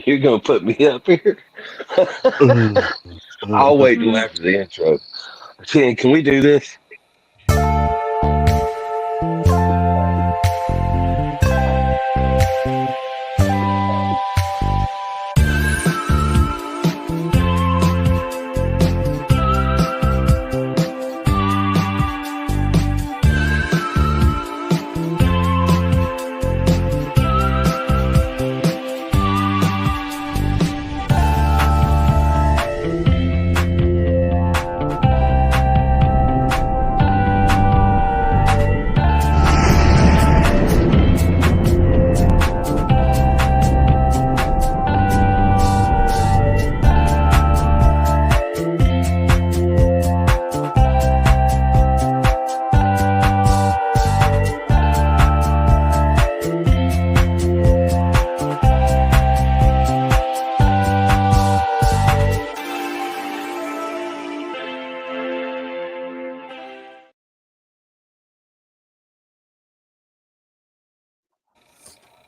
You're gonna put me up here? I'll wait till Mm. after the intro. Chan, can we do this?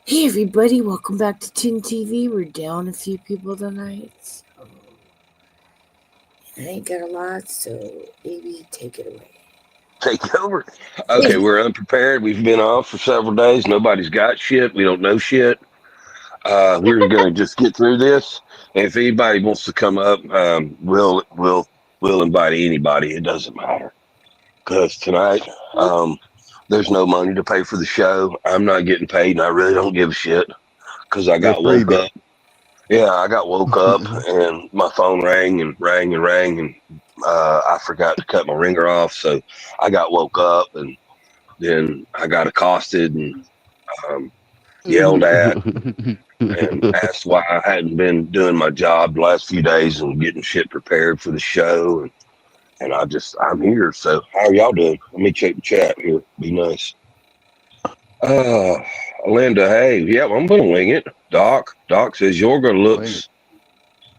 Hey everybody, welcome back to TinTV. We're down a few people tonight. So I ain't got a lot, so maybe take it away. Take over. Okay, we're unprepared. We've been off for several days. Nobody's got shit. We don't know shit. We're gonna just get through this. And if anybody wants to come up, we'll invite anybody. It doesn't matter. Because tonight, there's no money to pay for the show. I'm not getting paid, and I really don't give a shit. Because I It's got woke freebie. up. Yeah, I got woke up, and my phone rang and rang and rang, and I forgot to cut my ringer off. So I got woke up, and then I got accosted and um, yelled at and asked why I hadn't been doing my job the last few days and getting shit prepared for the show. And I'm here. So how are y'all doing? Let me check the chat here. Be nice. Uh, Linda, hey, yeah, I'm gonna wing it. Doc says Yorga Wing it. looks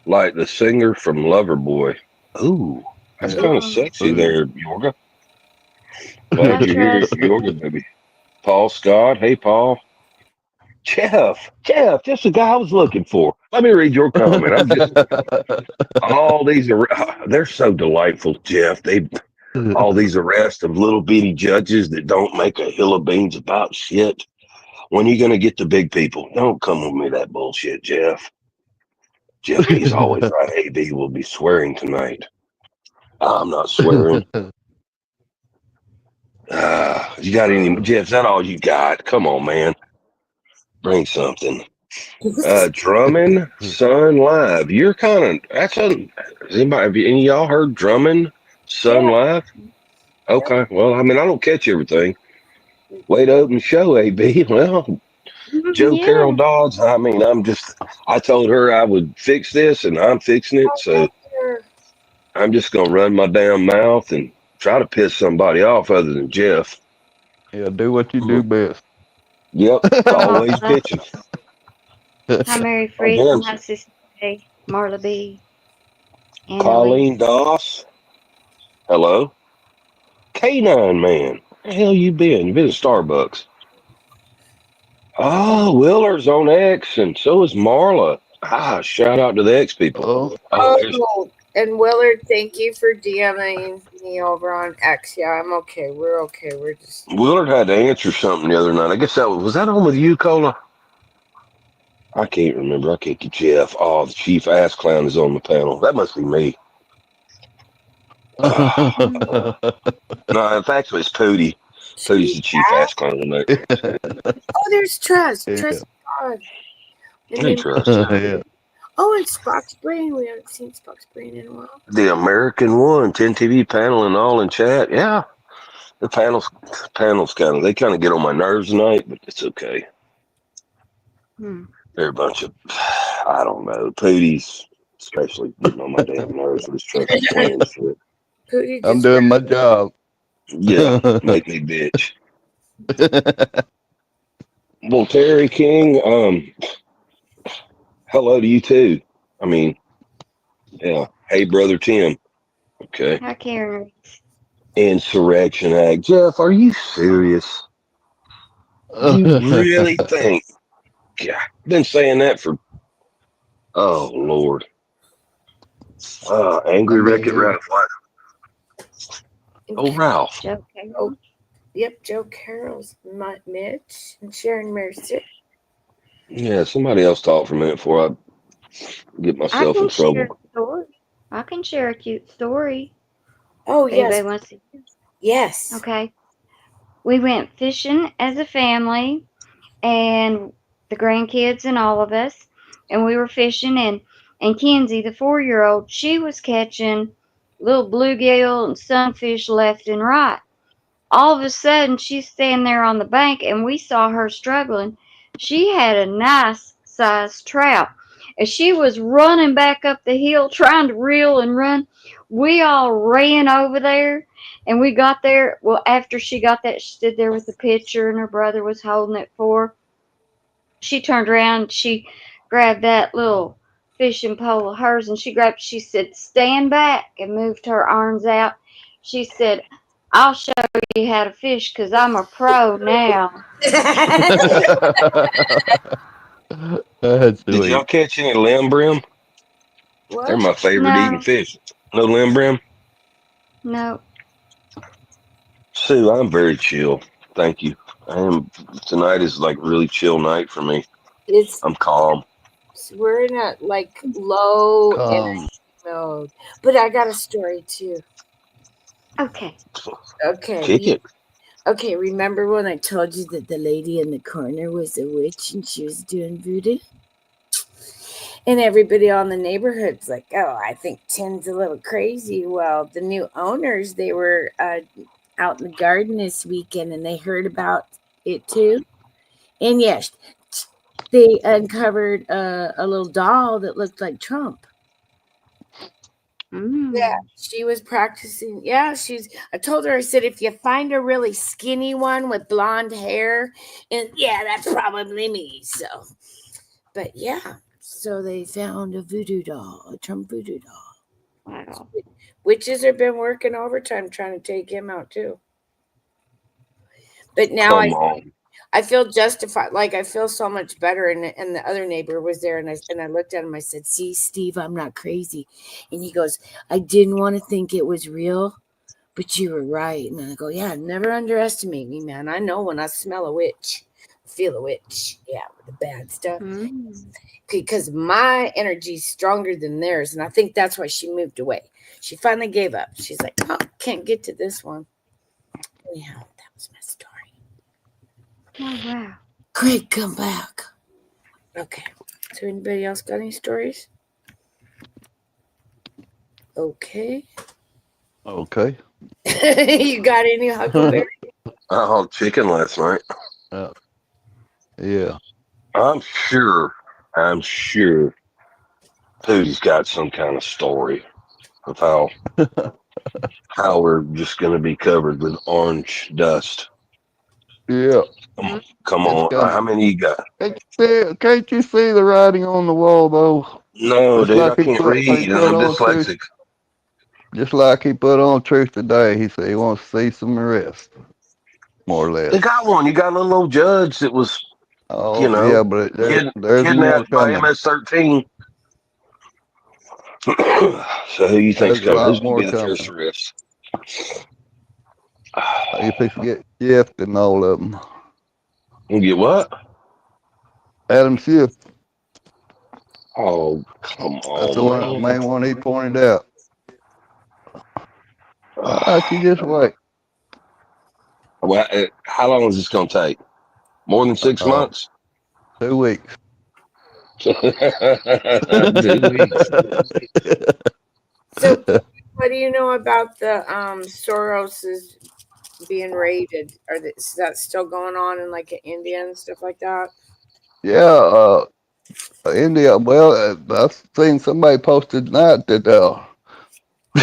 like the singer from Loverboy. Ooh, that's Yeah. kind of sexy Ooh. there, Yorga. Glad I you're here, trust. Yorga, baby. Paul Scott, hey Paul. Jeff, just the guy I was looking for. Let me read your comment. I'm just all these. They're so delightful, Jeff. They all these arrests of little bitty judges that don't make a hill of beans about shit. When are you gonna get the big people? Don't come with me that bullshit, Jeff. Jeff B's always right. AB will be swearing tonight. I'm not swearing. You got any, Jeff? Is that all you got? Come on, man. Bring something. Drumming Sun Live. You're kind of that's a. Has anybody? Have any of y'all heard Drumming Sun Yeah. Live? Okay. Well, I mean, I don't catch everything. Way to open the show, AB. Well, Joe Carroll Yeah. Dodds. I mean, I told her I would fix this, and I'm fixing it. So I'm just gonna run my damn mouth and try to piss somebody off other than Jeff. Yeah, do what you do best. Yep. Always bitching. Hi, Mary Oh, damn. Freedom. Hi, Sister J. Marla B. Colleen Annalise. Doss. Hello. Canine Man. Where the hell you been? You been at Starbucks? Oh, Willer's on X, and so is Marla. Shout out to the X people. Oh, Oh, there's Oh, and Willard, thank you for DMing me over on X. Yeah, I'm okay. We're okay. We're just. Willard had to answer something the other night. I guess that was that on with you, Cola? I can't remember. I can't get Jeff. Oh, the chief ass clown is on the panel. That must be me. No, in fact, it's Pootie. Pootie's the chief ass clown tonight. Oh, there's Trust. yeah. Trust God. And Hey, then, Trust. Yeah. oh, and Spock's Brain. We haven't seen Spock's Brain in a while. The American One, 10 TV panel and all in chat. Yeah, the panels they kind of get on my nerves tonight, but it's okay. Hmm. They're a bunch of, I don't know, Pooties, especially getting on my damn nerves with this trusted plan shit. Pootie I'm just. doing my job. Yeah, make me bitch. Well, Terry King, hello to you too. I mean, yeah. Hey, brother Tim. Okay. Hi, Karen. Insurrection Act. Jeff, are you serious? You really think? God, been saying that for oh Lord. I Angry Wreck It mean, Ralph. What? Oh Ralph. Joe Oh, Carroll. yep, Joe Carroll's Mitch and Sharon Mercer. Yeah, somebody else talk for a minute before I get I myself in can share trouble. a story. I can share a cute story Oh if anybody yes, wants to. yes. Okay. We went fishing as a family and the grandkids and all of us, and we were fishing and Kenzie, the 4 year old, she was catching little bluegill and sunfish left and right. All of a sudden she's standing there on the bank and we saw her struggling. She had a nice sized trout. As she was running back up the hill trying to reel and run, we all ran over there and we got there. Well, after she got that, she stood there with the pitcher and her brother was holding it for her. She turned around, she grabbed that little fishing pole of hers and she said, stand back, and moved her arms out. She said, I'll show you how to fish because I'm a pro now. that's Did y'all sweet. catch any limb brim? They're What? my favorite eating No, fish. No limb brim? no. Sue, I'm very chill. Thank you. I am tonight is like really chill night for me. It's I'm calm. we're in a like low Um, energy mode. But I got a story too. Okay. Okay, Kick it. okay. Remember when I told you that the lady in the corner was a witch and she was doing voodoo? And everybody on the neighborhood's like, "Oh, I think Tim's a little crazy." Well, the new owners, they were out in the garden this weekend and they heard about it too. And yes, they uncovered a little doll that looked like Trump. Yeah, Mm. she was practicing. Yeah, she's. I told her. I said, if you find a really skinny one with blonde hair, and yeah, that's probably me. So, but yeah, so they found a voodoo doll, a Trump voodoo doll. Wow. Witches have been working overtime trying to take him out too. But now Come on. I feel justified. Like I feel so much better. And the other neighbor was there, and I looked at him. I said, "See, Steve, I'm not crazy." And he goes, "I didn't want to think it was real, but you were right." And I go, "Yeah, never underestimate me, man. I know when I smell a witch, feel a witch. Yeah, with the bad stuff, Mm. because my energy's stronger than theirs, and I think that's why she moved away. She finally gave up. She's like, "Oh, can't get to this one." Yeah, that was my story. Oh, wow. Craig, come back. Okay. So anybody else got any stories? Okay. okay. You got any Huckleberry? I hauled chicken last night. uh, yeah. I'm sure, I'm sure Pootie's got some kind of story of how we're just going to be covered with orange dust. Yeah. Come, Mm. come It's on. gonna. How many you got? Can't you see the writing on the wall though? No, Just dude, I like can't he read. put I'm on truth. dyslexic. Just like he put on truth today. He said he wants to see some rest, more or They less. got one. You got a little old judge that was, you Oh yeah, know, but there's more kidnapped by coming. MS-13. So who you think's There's a coming? Who's lot going to more be the first coming. arrest? You fix to get shift and all of them. You get what? Adam Schiff. Oh, come That's the on, one, man. main one he pointed out. Why don't you just wait? Well, how long is this going to take? More than 6 months? 2 weeks. 2 weeks. So, what do you know about the Soros is being raided? Is that still going on in like India and stuff like that? Yeah, India. Well, I've seen somebody posted tonight that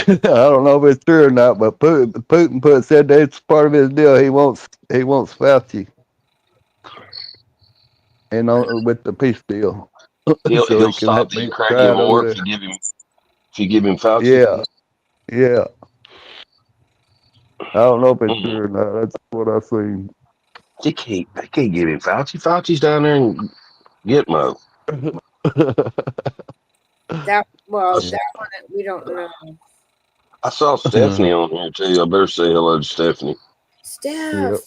I don't know if it's true or not, but Putin said that it's part of his deal. He wants Fauci and with the peace deal, so He'll he can stop the be Ukrainian tried over war there. if you give him Fauci. Yeah, yeah. I don't know if it's Mm. true or not. That's what I seen. They can't give him Fauci. Fauci's down there in Gitmo. That I, that one we don't know. I saw Stephanie on here too. I better say hello to Stephanie. Yep. Steph.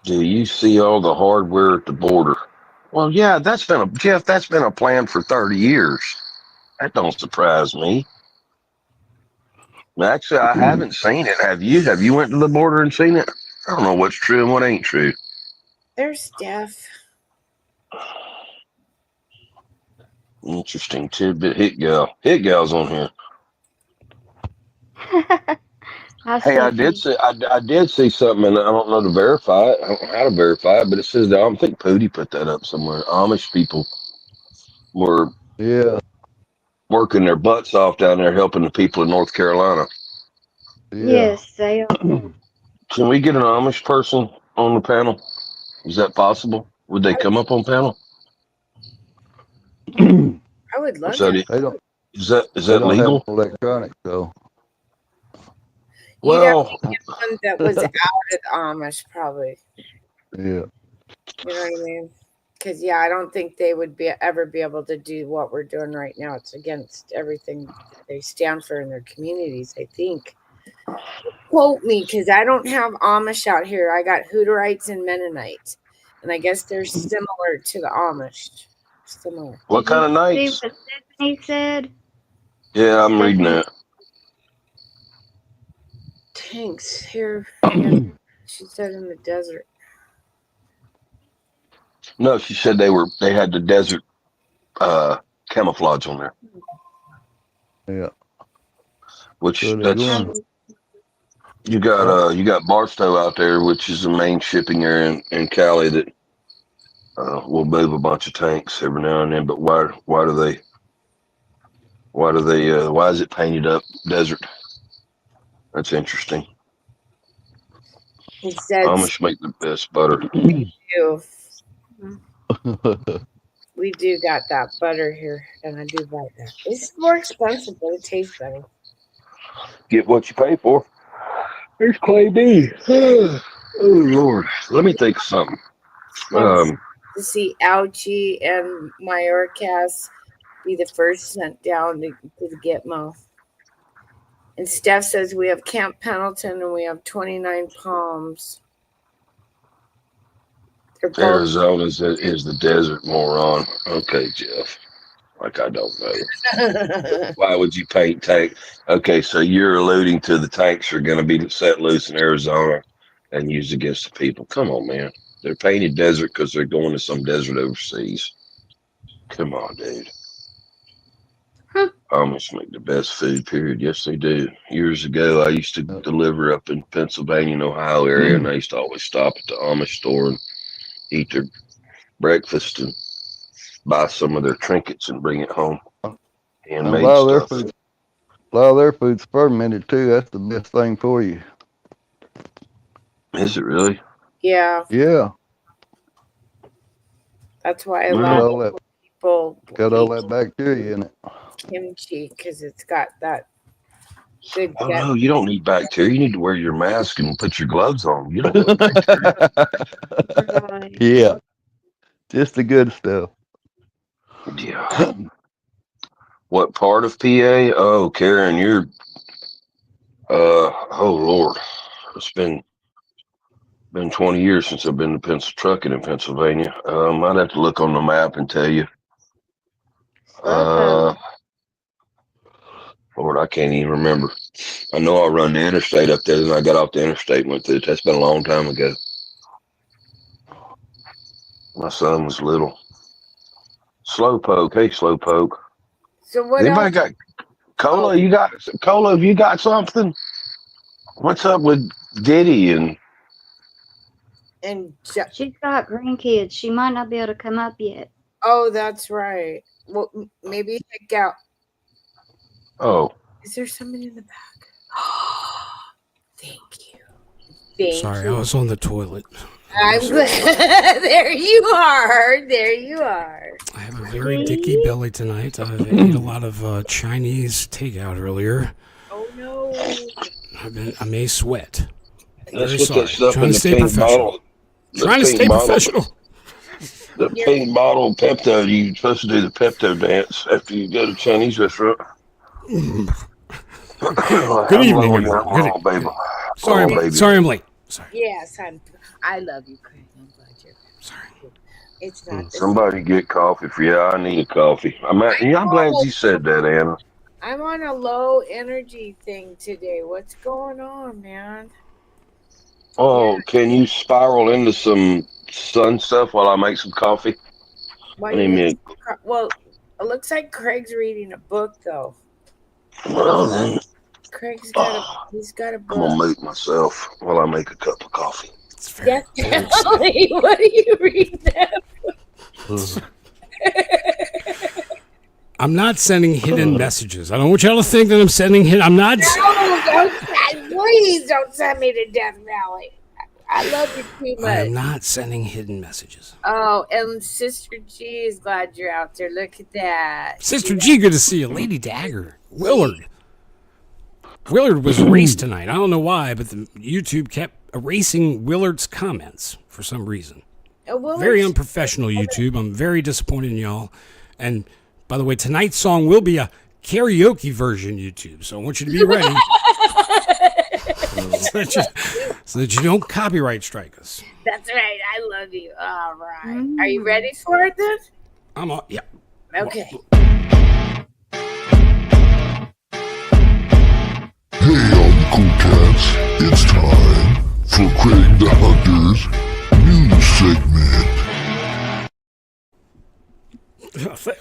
Do you see all the hardware at the border? Well, yeah, Jeff. That's been a plan for 30 years. That don't surprise me. Actually, I haven't seen it. Have you? Have you went to the border and seen it? I don't know what's true and what ain't true. There's Steph. Interesting tidbit. Hit gal. Hit gal's on here. Hi, Hey, Stephanie. I did see something, and I don't know to verify it. I don't know how to verify it, but it says that I think Pootie put that up somewhere. Amish people were Yeah. working their butts off down there helping the people in North Carolina. Yeah. Yes, they are. Can we get an Amish person on the panel? Is that possible? Would they come up on panel? they I would Or is love to. don't. is They that don't have legal? electronics though. You'd have Well, one that was out at Amish, probably. Yeah. You know what I mean? Because I don't think they would ever be able to do what we're doing right now. It's against everything that they stand for in their communities. I think. Quote me, because I don't have Amish out here. I got Hutterites and Mennonites, and I guess they're similar to the Amish. Similar. what Did kind you of see nights? what Stephanie said? Yeah, I'm reading Stephanie, that. Tanks here. Yeah, she said in the desert. No, she said they had the desert camouflage on there, Yeah. which So they're that's going. you got Barstow out there, which is the main shipping area in Cali that will move a bunch of tanks every now and then. But why is it painted up desert? That's interesting. He said, Amish make the best butter. "You, we do got that butter here, and I do like that. It's more expensive, but it tastes better." Get what you pay for. There's Clay B. Oh Lord, let me think of something. Wants to see Ouchie and Mayorkas be the first sent down to the Gitmo. And Steph says we have Camp Pendleton and we have 29 Palms. They're both. Arizona is the desert, moron. Okay, Jeff. Like I don't know. Why would you paint tank? Okay, so you're alluding to the tanks are going to be set loose in Arizona and used against the people. Come on, man. They're painted desert because they're going to some desert overseas. Come on, dude. huh? Amish make the best food, period. Yes, they do. Years ago, I used to deliver up in Pennsylvania and Ohio area, and I used to always stop at the Amish store and eat their breakfast and buy some of their trinkets and bring it home. A Handmade lot of their stuff. food, a lot of their food's fermented too. That's the best thing for you. Is it really? Yeah, Yeah. that's why a Got lot Well, of all that. people Got all hate that bacteria in it. kimchi because it's got that good oh gut. no, you don't need bacteria. You need to wear your mask and put your gloves on. You don't want bacteria. Right. Yeah. Just the good stuff. Yeah. What part of PA? Oh, Karen, you're oh Lord. It's been 20 years since I've been to trucking in Pennsylvania. I'd have to look on the map and tell you. Slowpoke. Uh Lord, I can't even remember. I know I run the interstate up there, and I got off the interstate and went through it. That's been a long time ago. My son was little. Slowpoke, hey Slowpoke. So Has what anybody else? got Oh, cola? You got cola? Have you got something? What's up with Diddy and and She's got grandkids. She might not be able to come up yet. oh, that's right. Well, maybe check out. oh, Is there somebody in the back? Thank you. Thank Sorry, I you. was on the toilet. I'm glad. There you are. There you are. I have a very dicky See? belly tonight. I ate a lot of Chinese takeout earlier. Oh no. I may sweat. let's Very put that sorry. stuff Trying in to the stay pink professional. bottle. The Trying to pink stay bottle. professional. The pink bottle of Pepto. You're supposed to do the Pepto dance after you go to Chinese restaurant. Good I'm evening, lowering everyone. down. We're on baby. Sorry, I'm late. Sorry. Yes, I love you, Craig. I'm glad you're. Sorry. It's not the same. Somebody get coffee for you. I need a coffee. I'm glad you said that, Anna. I'm on a low energy thing today. What's going on, man? Oh, can you spiral into some sun stuff while I make some coffee? Why I you need make me well, it looks like Craig's reading a book though. well then. He's got a I'm gonna book. mute myself while I make a cup of coffee. It's very, very Definitely. What are you reading that? I'm not sending hidden messages. I don't want y'all to think that I'm sending hidden. I'm not. Please don't send me to Death Valley. I love you too much. I am not sending hidden messages. Oh, and Sister G is glad you're out there. Look at that. Sister G, good to see you. Lady Dagger. Willard was erased tonight. I don't know why, but the YouTube kept erasing Willard's comments for some reason. Very unprofessional, YouTube. I'm very disappointed in y'all. And by the way, tonight's song will be a karaoke version, YouTube. So I want you to be ready. so that you don't copyright strike us. That's right. I love you. All right. Are you ready for it then? I'm all, yeah. Okay. Hey, all you cool cats. It's time for Craig the Hunter's news segment.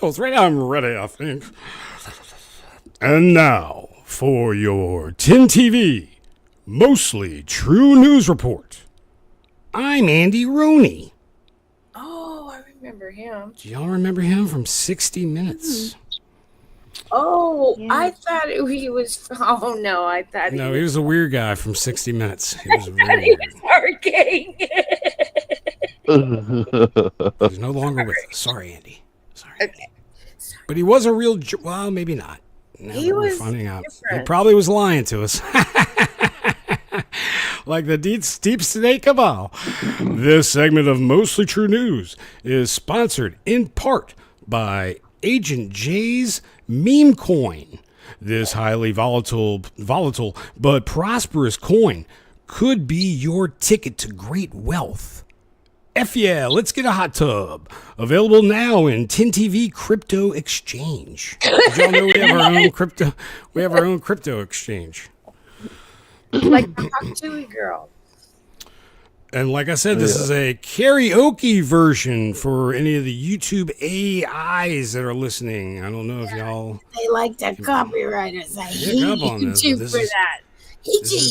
I was right. I'm ready, I think. And now for your TinTV Mostly True News Report. I'm Andy Rooney. Oh, I remember him. Do y'all remember him from 60 Minutes? Oh, Yeah. I thought he was. Oh no, I thought No, he he was a weird guy from 60 Minutes. He was very weird. Hurricane. He's no longer with us. Sorry, Andy. Sorry. Okay. But he was a real. Well, maybe not. Now He that we're was finding out. He different. probably was lying to us. Like the deep state cabal. This segment of Mostly True News is sponsored in part by Agent J's meme coin. This highly volatile but prosperous coin could be your ticket to great wealth. F yeah, let's get a hot tub. Available now in TinTV Crypto Exchange. Did y'all know we have our own crypto? We have our own crypto exchange. Like the Hot Chewy girl. And like I said, this is a karaoke version for any of the YouTube AIs that are listening. I don't know if y'all They like to copyright us. I pick hate up on this. YouTube This for is- that. This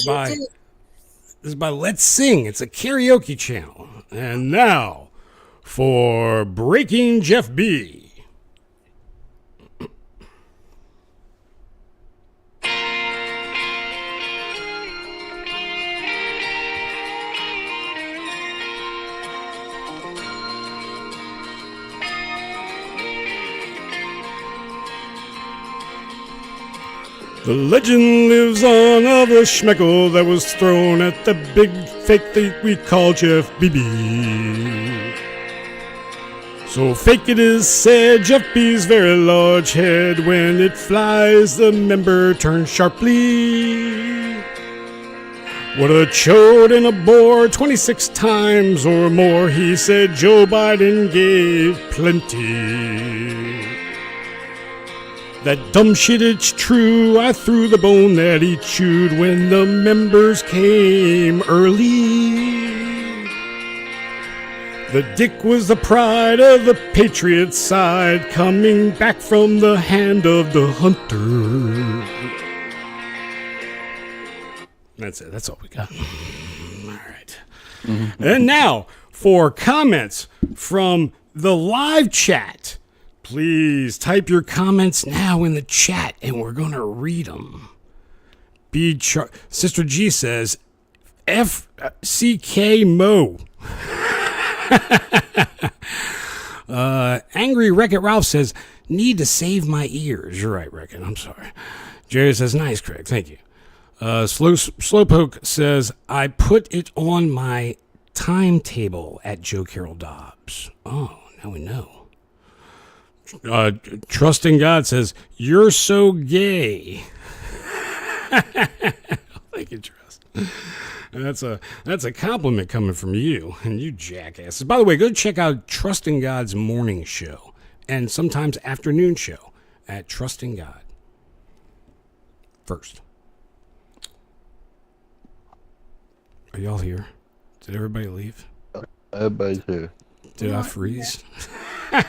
is by Let's Sing. It's a karaoke channel. And now for Breaking Jeff B. The legend lives on of the schmeckle that was thrown at the big fake that we call Jeff BB. So fake it is said, Jeff B's very large head, when it flies, the member turns sharply. What a chode and a bore, 26 times or more, he said Joe Biden gave plenty. That dumb shit, it's true, I threw the bone that he chewed when the members came early. The dick was the pride of the Patriot side, coming back from the hand of the hunter. That's it, that's all we got. All right. And now, for comments from the live chat. Please type your comments now in the chat, and we're going to read them. Sister G says, FCK Mo. Angry Wreck-It Ralph says, need to save my ears. You're right, Wreck-It. I'm sorry. Jerry says, nice, Craig. Thank you. Slowpoke says, I put it on my timetable at Joe Carroll Dobbs. Oh, Now we know. Trusting God says, "You're so gay." Thank you, Trust. That's a compliment coming from you and you jackasses. By the way, go check out Trusting God's morning show and sometimes afternoon show at Trusting God. First. Are y'all here? Did everybody leave? Everybody's here. Did I freeze? I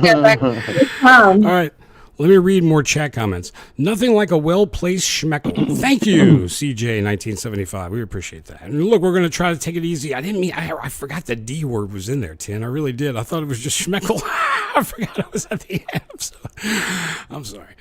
got back to the phone. All right. Let me read more chat comments. Nothing like a well-placed schmeckle. Thank you, CJ1975. We appreciate that. And look, we're going to try to take it easy. I didn't mean, I forgot the D word was in there, Tin. I really did. I thought it was just schmeckle. I forgot it was at the end. I'm sorry.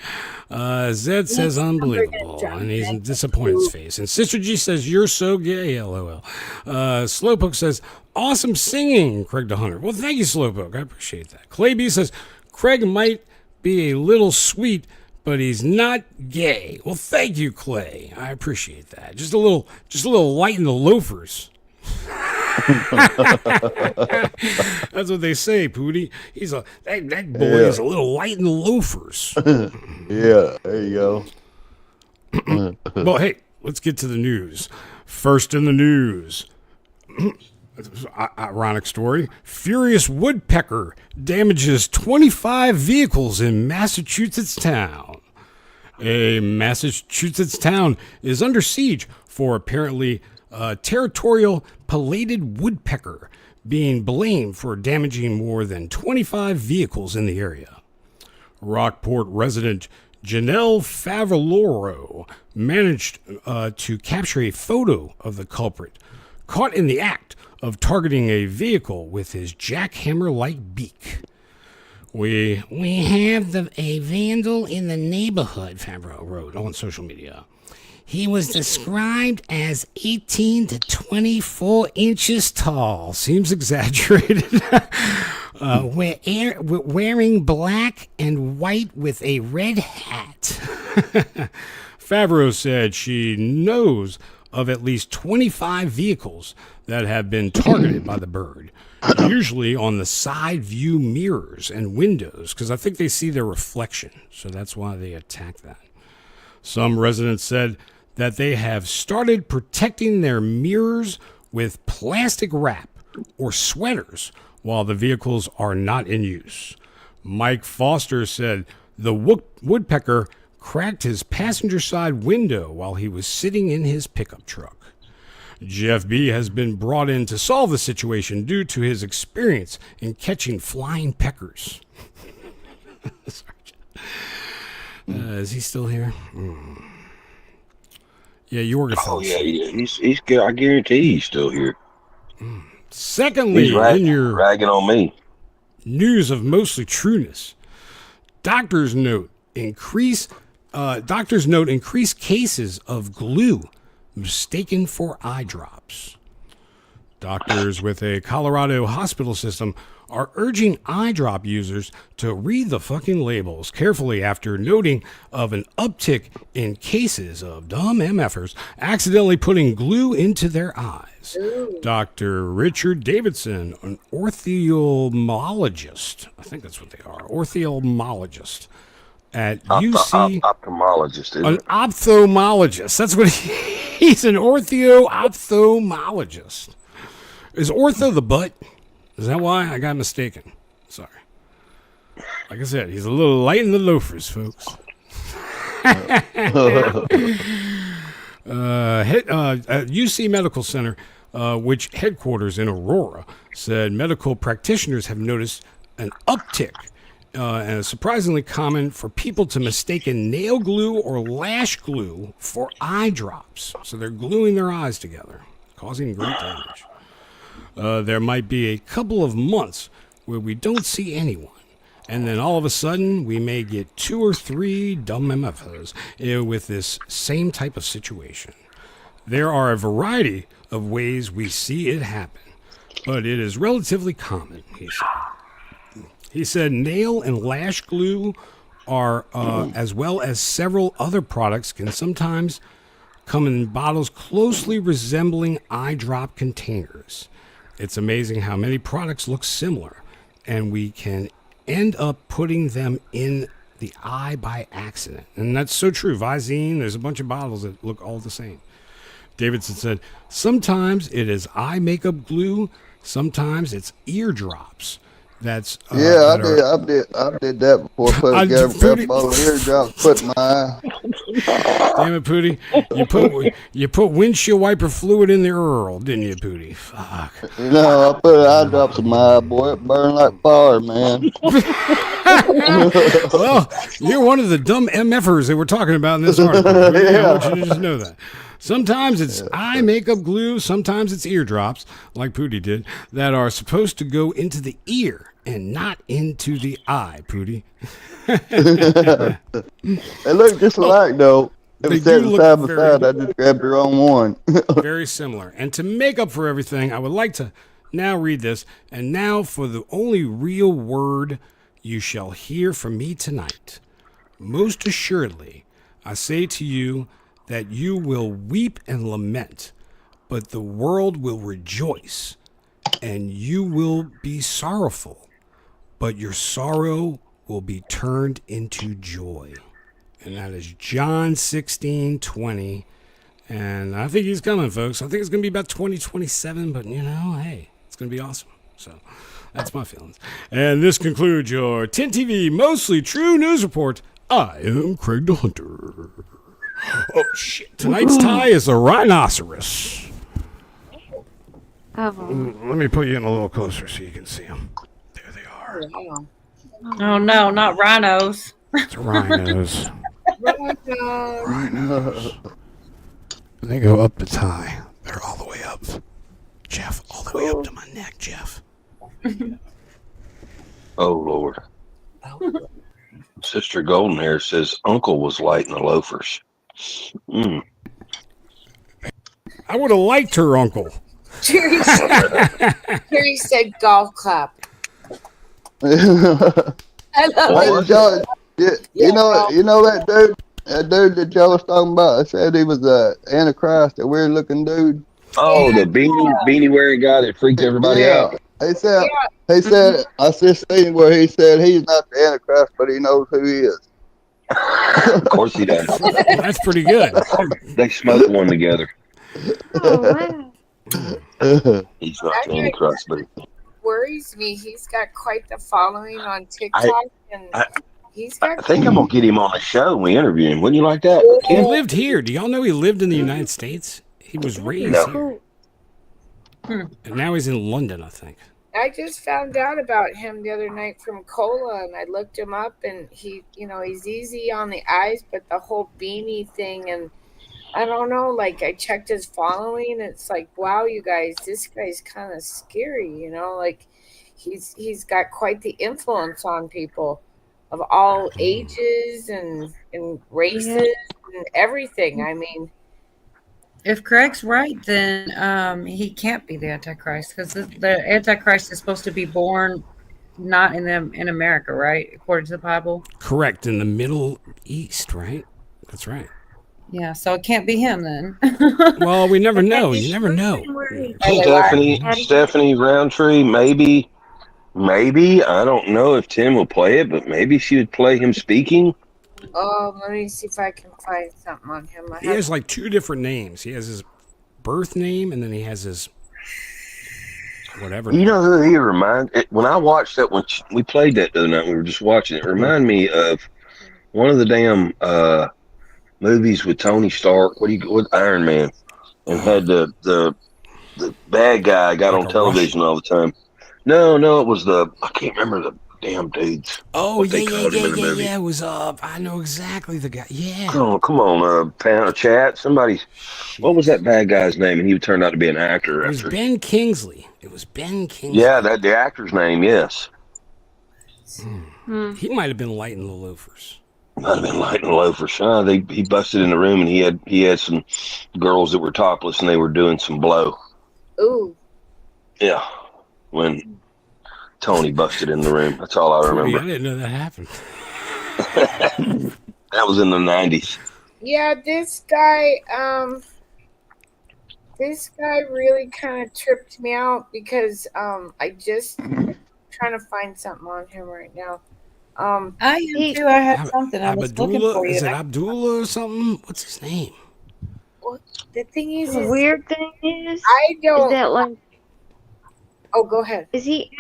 Zed says unbelievable, and he's in disappointed's face. And Sister G says, you're so gay, LOL. Slowpoke says, awesome singing, Craig the Hunter. Well, thank you, Slowpoke. I appreciate that. Clay B says, Craig might be a little sweet, but he's not gay. Well, thank you, Clay. I appreciate that. Just a little light in the loafers. That's what they say, Pootie. That boy is a little light in the loafers. Yeah, there you go. Well, hey, let's get to the news. First in the news. Ironic story. Furious woodpecker damages 25 vehicles in Massachusetts town. A Massachusetts town is under siege for apparently territorial pileated woodpecker being blamed for damaging more than 25 vehicles in the area. Rockport resident Janelle Favaloro managed to capture a photo of the culprit, caught in the act of targeting a vehicle with his jackhammer-like beak. We have a vandal in the neighborhood, Favreau wrote on social media. He was described as 18 to 24 inches tall. Seems exaggerated. Wearing black and white with a red hat. Favreau said she knows of at least 25 vehicles that have been targeted by the bird, usually on the side view mirrors and windows, because I think they see their reflection, so that's why they attack that. Some residents said that they have started protecting their mirrors with plastic wrap or sweaters while the vehicles are not in use. Mike Foster said the woodpecker cracked his passenger side window while he was sitting in his pickup truck. Jeff B. has been brought in to solve the situation due to his experience in catching flying peckers. Is he still here? Yeah, Jorgen. Oh yeah, he's. I guarantee he's still here. Secondly, He's in your ragging on me. News of mostly trueness, doctors note increased cases of glue mistaken for eye drops. Doctors with a Colorado hospital system are urging eye drop users to read the fucking labels carefully after noting of an uptick in cases of dumb MFers accidentally putting glue into their eyes. Dr. Richard Davidson, an ophthalmologist, I think that's what they are, ophthalmologist at UC. Ophthalmologist, an ophthalmologist. That's what he's an ophthalmologist. Is ortho the butt? Is that why I got mistaken? Sorry. Like I said, he's a little light in the loafers, folks. UC Medical Center, which headquarters in Aurora, said medical practitioners have noticed an uptick, and it's surprisingly common for people to mistake nail glue or lash glue for eye drops. So they're gluing their eyes together, causing great damage. There might be a couple of months where we don't see anyone, and then all of a sudden we may get 2 or 3 dumb MFOs with this same type of situation. There are a variety of ways we see it happen, but it is relatively common, he said. He said nail and lash glue are, as well as several other products, can sometimes come in bottles closely resembling eye drop containers. It's amazing how many products look similar, and we can end up putting them in the eye by accident. And that's so true. Visine, there's a bunch of bottles that look all the same. Davidson said, sometimes it is eye makeup glue, sometimes it's eardrops. That's Yeah, that I did that before. Put got a bottle of eardrops, put in my eye. Damn it, Pootie! You put windshield wiper fluid in there, Earl, didn't you, Pootie? Fuck. You know, I put eye drops in my eye, boy. It burned like fire, man. Well, you're one of the dumb MFers that we're talking about in this article. Pootie. Yeah. I want you to just know that. Sometimes it's eye makeup glue, sometimes it's eardrops, like Pootie did, that are supposed to go into the ear and not into the eye, Pootie. They look just alike, though. If They it's sitting do look side by very- side, I just grabbed the wrong one. Very similar. And to make up for everything, I would like to now read this. And now for the only real word you shall hear from me tonight. Most assuredly, I say to you that you will weep and lament, but the world will rejoice, and you will be sorrowful, but your sorrow will be turned into joy. And that is John 16:20. And I think he's coming, folks. I think it's going to be about 2027, but hey, it's going to be awesome. So that's my feelings. And this concludes your TinTV Mostly True News Report. I am Craig the Hunter. Oh, shit. Tonight's tie is a rhinoceros. Let me put you in a little closer so you can see them. There they are. Oh, no, not rhinos. It's rhinos. They go up the tie. They're all the way up. Jeff, all the way up to my neck, Jeff. Oh, Lord. Sister Golden Hair says Uncle was light in the loafers. I would have liked her uncle. Jerry said golf clap. I love it. You know that dude? That dude that y'all was talking about, I said he was the Antichrist, a weird looking dude. Oh, the beanie wearing guy that freaked everybody out. He said, I just seen where he said he's not the Antichrist, but he knows who he is. Of course he does. Well, that's pretty good. They smoked one together. Oh, wow. He's not the Antichrist, but Worries me. He's got quite the following on TikTok, and he's got. I think I'm gonna get him on the show and we interview him. Wouldn't you like that? He lived here. Do y'all know he lived in the United States? He was raised here. And now he's in London, I think. I just found out about him the other night from Cola, and I looked him up, and he's easy on the eyes, but the whole beanie thing, and I don't know, like I checked his following, and it's like, wow, you guys, this guy's kind of scary, like he's got quite the influence on people of all ages and races and everything. I mean, If Craig's right, then he can't be the Antichrist, because the Antichrist is supposed to be born not in America, right? According to the Bible. Correct. In the Middle East, right? That's right. Yeah, so it can't be him then. Well, we never know. You never know. Stephanie Roundtree, maybe. I don't know if Tim will play it, but maybe she would play him speaking. oh, let me see if I can find something on him. He has like two different names. He has his birth name, and then he has his whatever. You know who he reminds? When I watched that, when we played that the other night, we were just watching it. It reminded me of one of the damn movies with Tony Stark. What Iron Man, and had the bad guy got Like on a television all the time. No, it was I can't remember the damn dudes. Oh, what they called him in the movie. yeah. It was I know exactly the guy. Yeah. Come on, chat. Somebody. What was that bad guy's name? And he turned out to be an actor. It was Ben Kingsley. Yeah, the actor's name. Yes. He might have been light in the loafers. Might have been light in the loafers. He busted in the room and he had some girls that were topless and they were doing some blow. Ooh. Yeah. When Tony busted in the room. That's all I remember. I didn't know that happened. That was in the 90s. Yeah, this guy really kind of tripped me out because I just trying to find something on him right now. I am He too. I had something. I was looking Abdullah? for you. Is it Abdullah or something? What's his name? well, the thing the is weird thing I is don't. that like Oh, go ahead. is he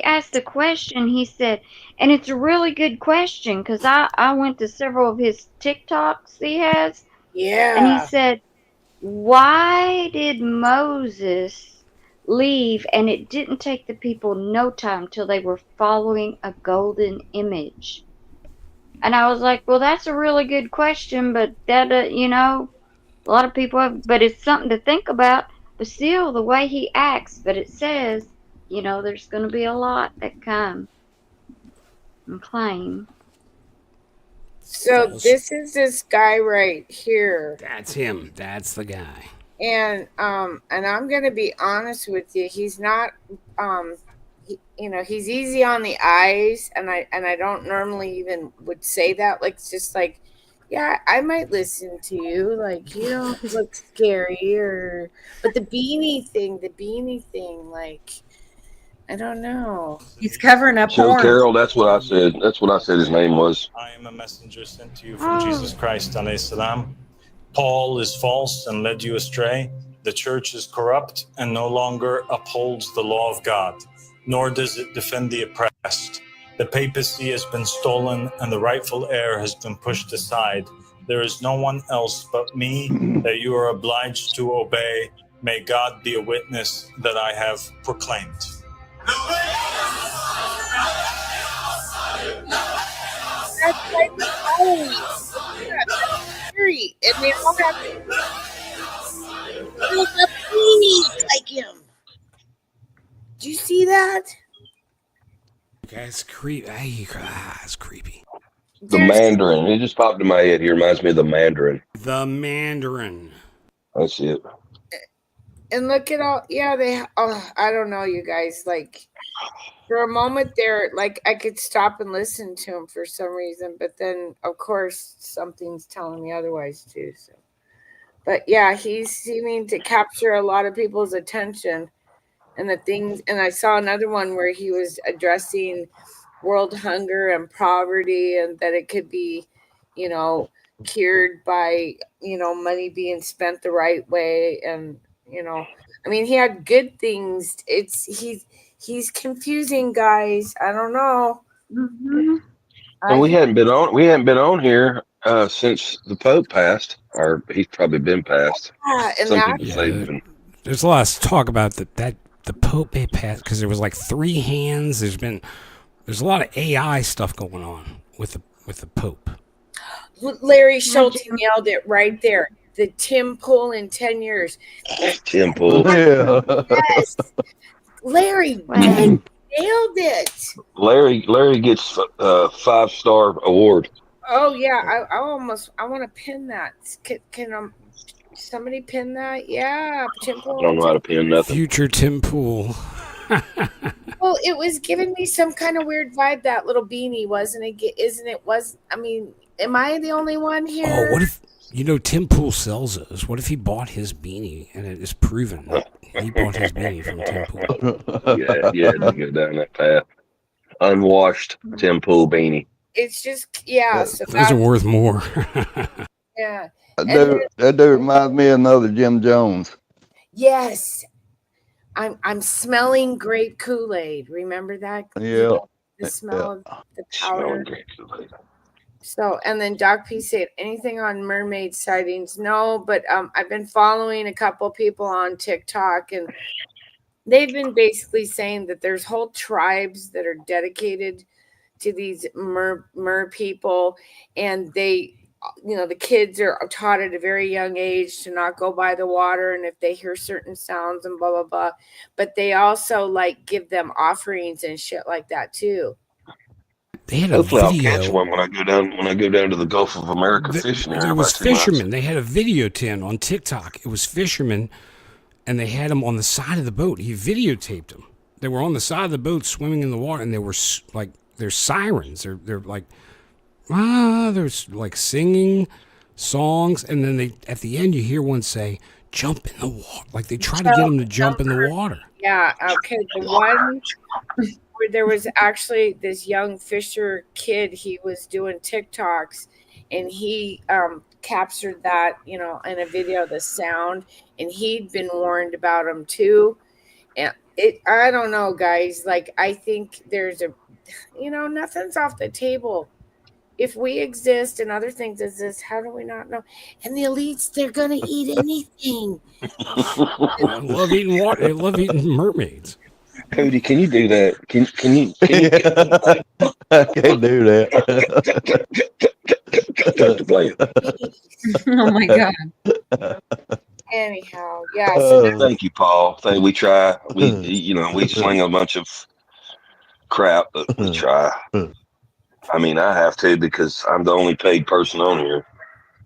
asked a question. He said, and it's a really good question because I went to several of his TikToks he has, and he Yeah. said, why did Moses leave? And it didn't take the people no time till they were following a golden image. And I was like, well, that's a really good question, but that a lot of people have, but it's something to think about. But still, the way he acts, but it says, there's going to be a lot that come and claim. So False. this is this guy right here. That's him. That's the guy. And I'm gonna be honest with you, he's not he's easy on the eyes, and I don't normally even would say that. Like, it's just like, yeah, I might listen to you, like, you don't look scary, or but the beanie thing, like, I don't know. He's covering up So, porn. Carol, that's what I said. That's what I said his name was. I am a messenger sent to you from Oh, Jesus Christ, alayhi salam. Paul is false and led you astray. The church is corrupt and no longer upholds the law of God, nor does it defend the oppressed. The papacy has been stolen and the rightful heir has been pushed aside. There is no one else but me that you are obliged to obey. May God be a witness that I have proclaimed. That's like, oh, yeah, that's scary, and they all have little beanies like him. Do you see that? That's creepy. That's creepy. The There's Mandarin. It just popped in my head. He reminds me of the Mandarin. The Mandarin. That's it. and look at all, yeah, they, oh, I don't know, you guys, like, for a moment there, like, I could stop and listen to him for some reason, but then of course something's telling me otherwise too. So, but yeah, he's seeming to capture a lot of people's attention, and the things, and I saw another one where he was addressing world hunger and poverty, and that it could be, you know, cured by, money being spent the right way. And, I mean, he had good things. He's confusing, guys. I don't know. hmm And we I hadn't been on. We hadn't been on here since the Pope passed, or he's probably been passed. yeah, and Some that people say Yeah, even. there's a lot of talk about that the Pope may pass because there was like 3 hands. There's a lot of AI stuff going on with the Pope. Larry Schulte nailed it right there. The Tim Pool in 10 years. Temple. Yeah. Yes, Larry Wow. nailed it. Larry gets a 5-star award. Oh yeah, I want to pin that. Can somebody pin that? Yeah, Tim I Pool don't in know how to 10 pin nothing. Future Tim Pool. Well, it was giving me some kind of weird vibe. That little beanie, wasn't it? Isn't it? I mean, am I the only one here? Oh, what if Tim Pool sells those? What if he bought his beanie and it is proven that he bought his beanie from Tim Pool? Yeah, to go down that path. Unwashed Tim Pool beanie. It's just, yeah. So Those are worth more. yeah, That dude reminds me of another Jim Jones. yes. I'm smelling grape Kool-Aid. Remember that? Yeah. The smell of the Smelling powder. great. So, and then Doc P said, anything on mermaid sightings? No, but I've been following a couple people on TikTok, and they've been basically saying that there's whole tribes that are dedicated to these mer people, and they, the kids are taught at a very young age to not go by the water, and if they hear certain sounds and blah blah blah, but they also like give them offerings and shit like that too. They had a Hopefully, I'll catch video. one when I go down to the Gulf of America fishing here in There was about 2 months. fishermen. They had a video tin on TikTok. It was fishermen, and they had them on the side of the boat. He videotaped them. They were on the side of the boat swimming in the water, and they were like, there's sirens. They're like, there's like singing songs, and then at the end you hear one say, jump in the water. Like they try to get him to jump in the water. Yeah. Okay. The one where there was actually this young fisher kid. He was doing TikToks, and he captured that, in a video, the sound, and he'd been warned about him too. And I don't know, guys. Like, I think there's nothing's off the table. If we exist and other things exist, how do we not know? And the elites, they're gonna eat anything. They love eating water. They love eating mermaids. Cody, can you do that? Can you I can't do that. play it? Oh my God. Anyhow, yeah. So Thank you, Paul. We try. We sling a bunch of crap, but we try. I mean, I have to because I'm the only paid person on here,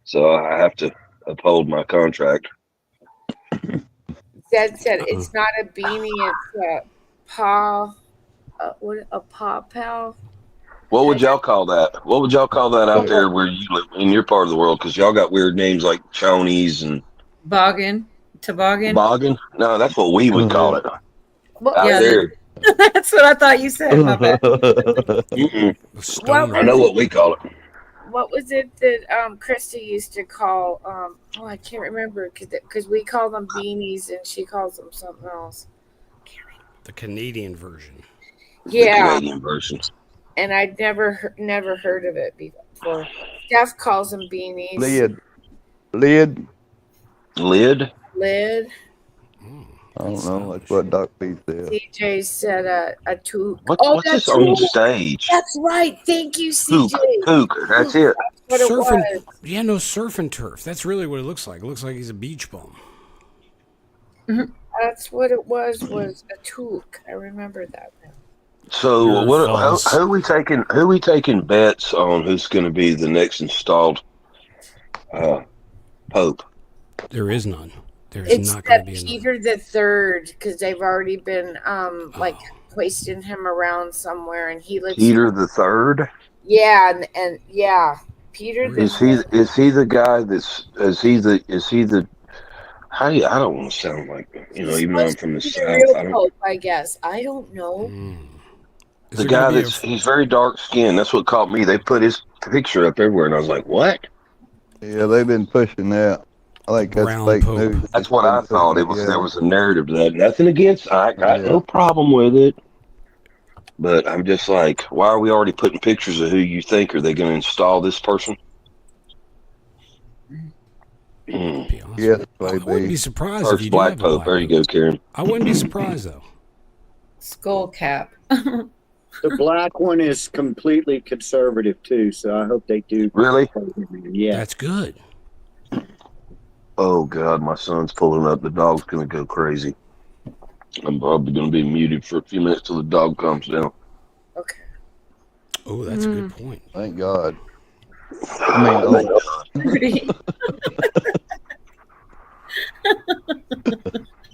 so I have to uphold my contract. Dad said it's not a beanie; it's a paw. What a paw pal? What would y'all call that? What would y'all call that out there where you live in your part of the world? Because y'all got weird names like chonies and Boggin. Toboggan. boggin. No, that's what we would call it What, out Yeah, there. That's what I thought you said. My bad. Mm-mm. The stone I know what we call it. what was it that Krista used to call? I can't remember because we call them beanies and she calls them something else. The Canadian version. The Yeah, Canadian version. and I'd never heard of it before. Steph calls them beanies. Lid. Lid. Lid. I don't know. That's what Doc B said. CJ said a toque. What's that's this on right. stage? That's right. Thank you, Pook. CJ. Pook. That's it. What it Surf and was. yeah, no surf and turf. That's really what it looks like. It looks like he's a beach bum. That's what it was a toque. I remember that now. So You're what? false. Who we taking? Who we taking bets on? Who's going to be the next installed Pope? There is none. There's It's not going to that be another. Peter the Third, because they've already been like hoisting him around somewhere, and he looks. Peter the Third. Yeah, and yeah, Peter the Is he? Third. Is he the guy that's? Is he the? How do you? I don't want to sound like He's even though I'm supposed from to the be the South. real I don't. Pope, I guess. I don't know. Is The there guy going to that's he's very dark skinned. That's what caught me. They put his picture up everywhere, and I was like, "What?" Yeah, they've been pushing that. I think that's brown fake Pope? news. That's what I thought. It was. There was a narrative to that. Nothing against. I got Yeah. no problem with it. But I'm just like, why are we already putting pictures of who you think are they going to install this person? Be honest. Yes, I wouldn't be surprised if First you do black have a pope. black There you Pope. go, Karen. I wouldn't be surprised though. Skull cap. The black one is completely conservative too, so I hope they do. Really? Yeah. That's good. Oh God, my son's pulling up. The dog's going to go crazy. I'm probably going to be muted for a few minutes till the dog calms down. Okay. Oh, that's a good point. Thank God. I mean, oh, Pretty.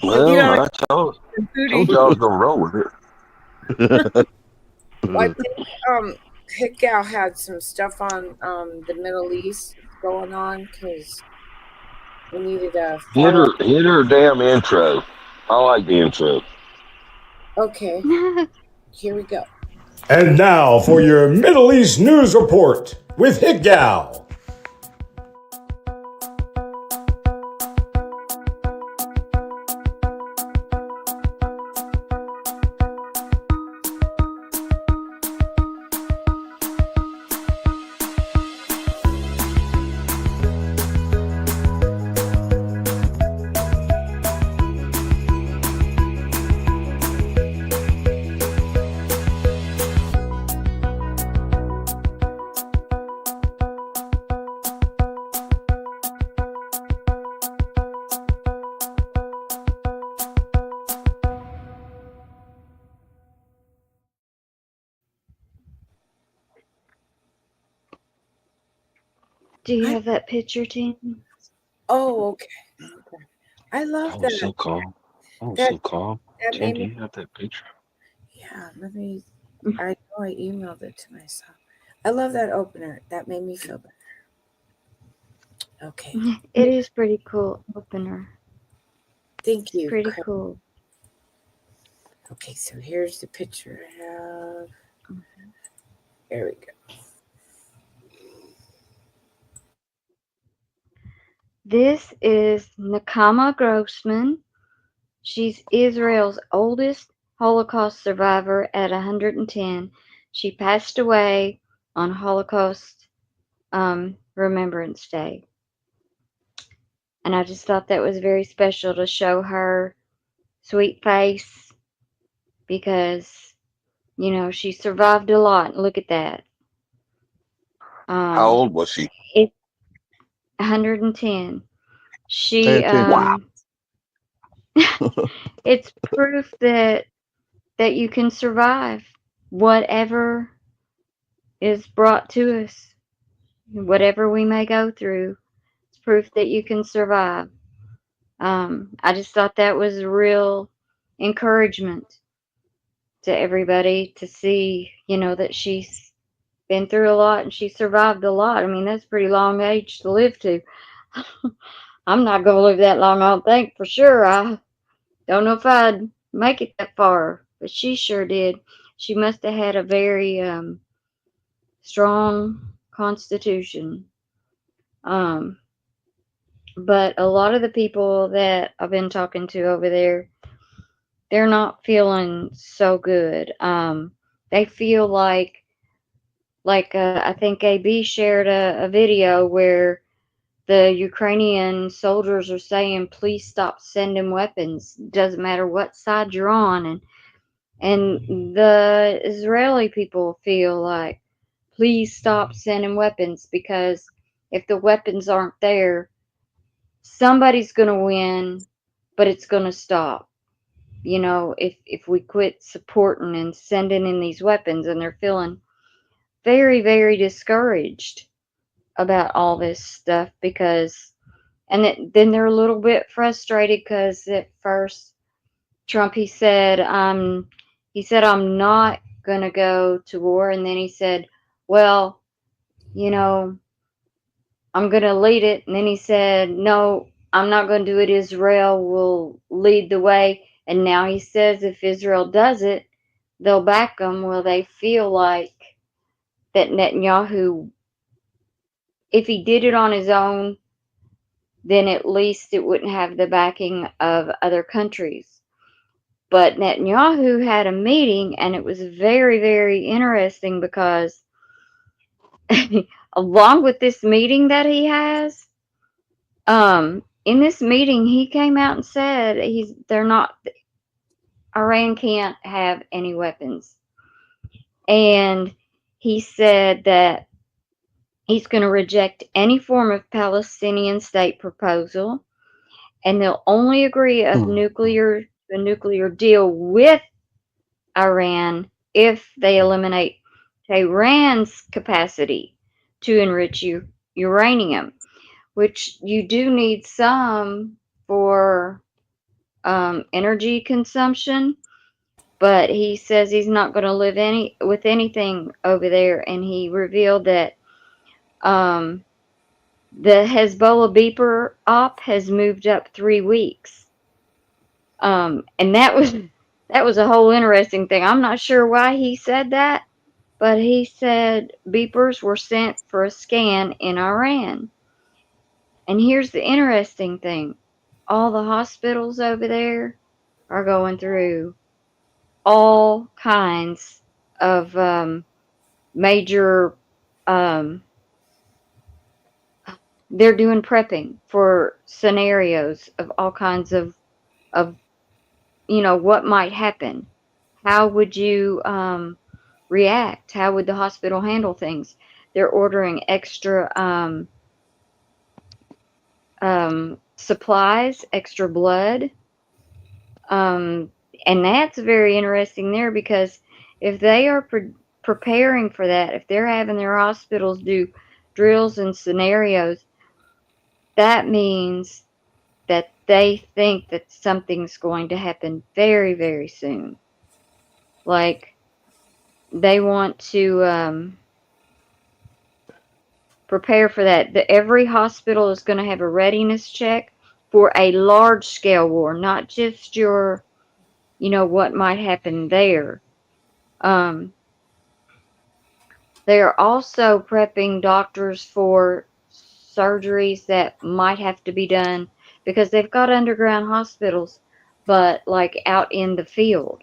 Well, I told y'all I was going to roll with it. Well, I think Hit Gal had some stuff on the Middle East going on because we needed a Hit follow. her damn intro. I like the intro. Okay, here we go. And now for your Middle East news report with Hit Gal. Do you have that picture, Tim? Oh, okay. I love I that. was so calm. I was That- so calm. that Tim, made do me. you have that picture? Yeah, let me. I know I emailed it to myself. I love that opener. That made me feel better. Okay. It is pretty cool opener. Thank you. Pretty Craig. cool. Okay, so here's the picture I have. There we go. This is Nakama Grossman. She's Israel's oldest Holocaust survivor at 110. She passed away on Holocaust Remembrance Day. And I just thought that was very special to show her sweet face because, she survived a lot. Look at that. How old was she? It's 110. Pay She attention. it's proof that you can survive whatever is brought to us, whatever we may go through. It's proof that you can survive. I just thought that was a real encouragement to everybody to see, that she's been through a lot and she survived a lot. I mean, that's a pretty long age to live to. I'm not going to live that long, I don't think, for sure. I don't know if I'd make it that far, but she sure did. She must have had a very strong constitution. But a lot of the people that I've been talking to over there, they're not feeling so good. They feel like I think AB shared a video where the Ukrainian soldiers are saying, please stop sending weapons. Doesn't matter what side you're on. And the Israeli people feel like, please stop sending weapons, because if the weapons aren't there, somebody's going to win, but it's going to stop. If we quit supporting and sending in these weapons, and they're feeling very, very discouraged about all this stuff because, then they're a little bit frustrated because at first Trump, he said, I'm not going to go to war. And then he said, well, I'm going to lead it. And then he said, no, I'm not going to do it. Israel will lead the way. And now he says if Israel does it, they'll back them. Well, they feel like that Netanyahu, if he did it on his own, then at least it wouldn't have the backing of other countries. But Netanyahu had a meeting, and it was very, very interesting because along with this meeting that he has, in this meeting, he came out and said Iran can't have any weapons. And he said that he's going to reject any form of Palestinian state proposal, and they'll only agree a nuclear deal with Iran if they eliminate Tehran's capacity to enrich uranium, which you do need some for energy consumption. But he says he's not going to live with anything over there, and he revealed that the Hezbollah beeper op has moved up 3 weeks. And that was a whole interesting thing. I'm not sure why he said that, but he said beepers were sent for a scan in Iran. And here's the interesting thing. All the hospitals over there are going through all kinds of major, they're doing prepping for scenarios of all kinds of what might happen. How would you react? How would the hospital handle things? They're ordering extra supplies, extra blood. And that's very interesting there, because if they are preparing for that, if they're having their hospitals do drills and scenarios, that means that they think that something's going to happen very, very soon. Like, they want to prepare for that. Every hospital is going to have a readiness check for a large scale war, not just your, what might happen there. They are also prepping doctors for surgeries that might have to be done because they've got underground hospitals, but like out in the field,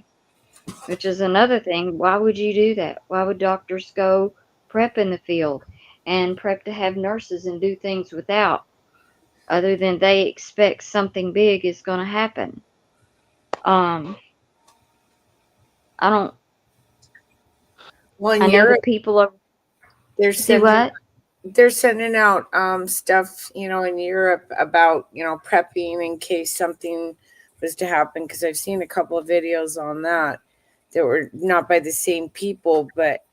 which is another thing. Why would you do that? Why would doctors go prep in the field and prep to have nurses and do things without, other than they expect something big is going to happen? Um, I don't. Well, in I know the Europe, people are. they're Do sending what? they're sending out stuff, in Europe about, prepping in case something was to happen, because I've seen a couple of videos on that were not by the same people, but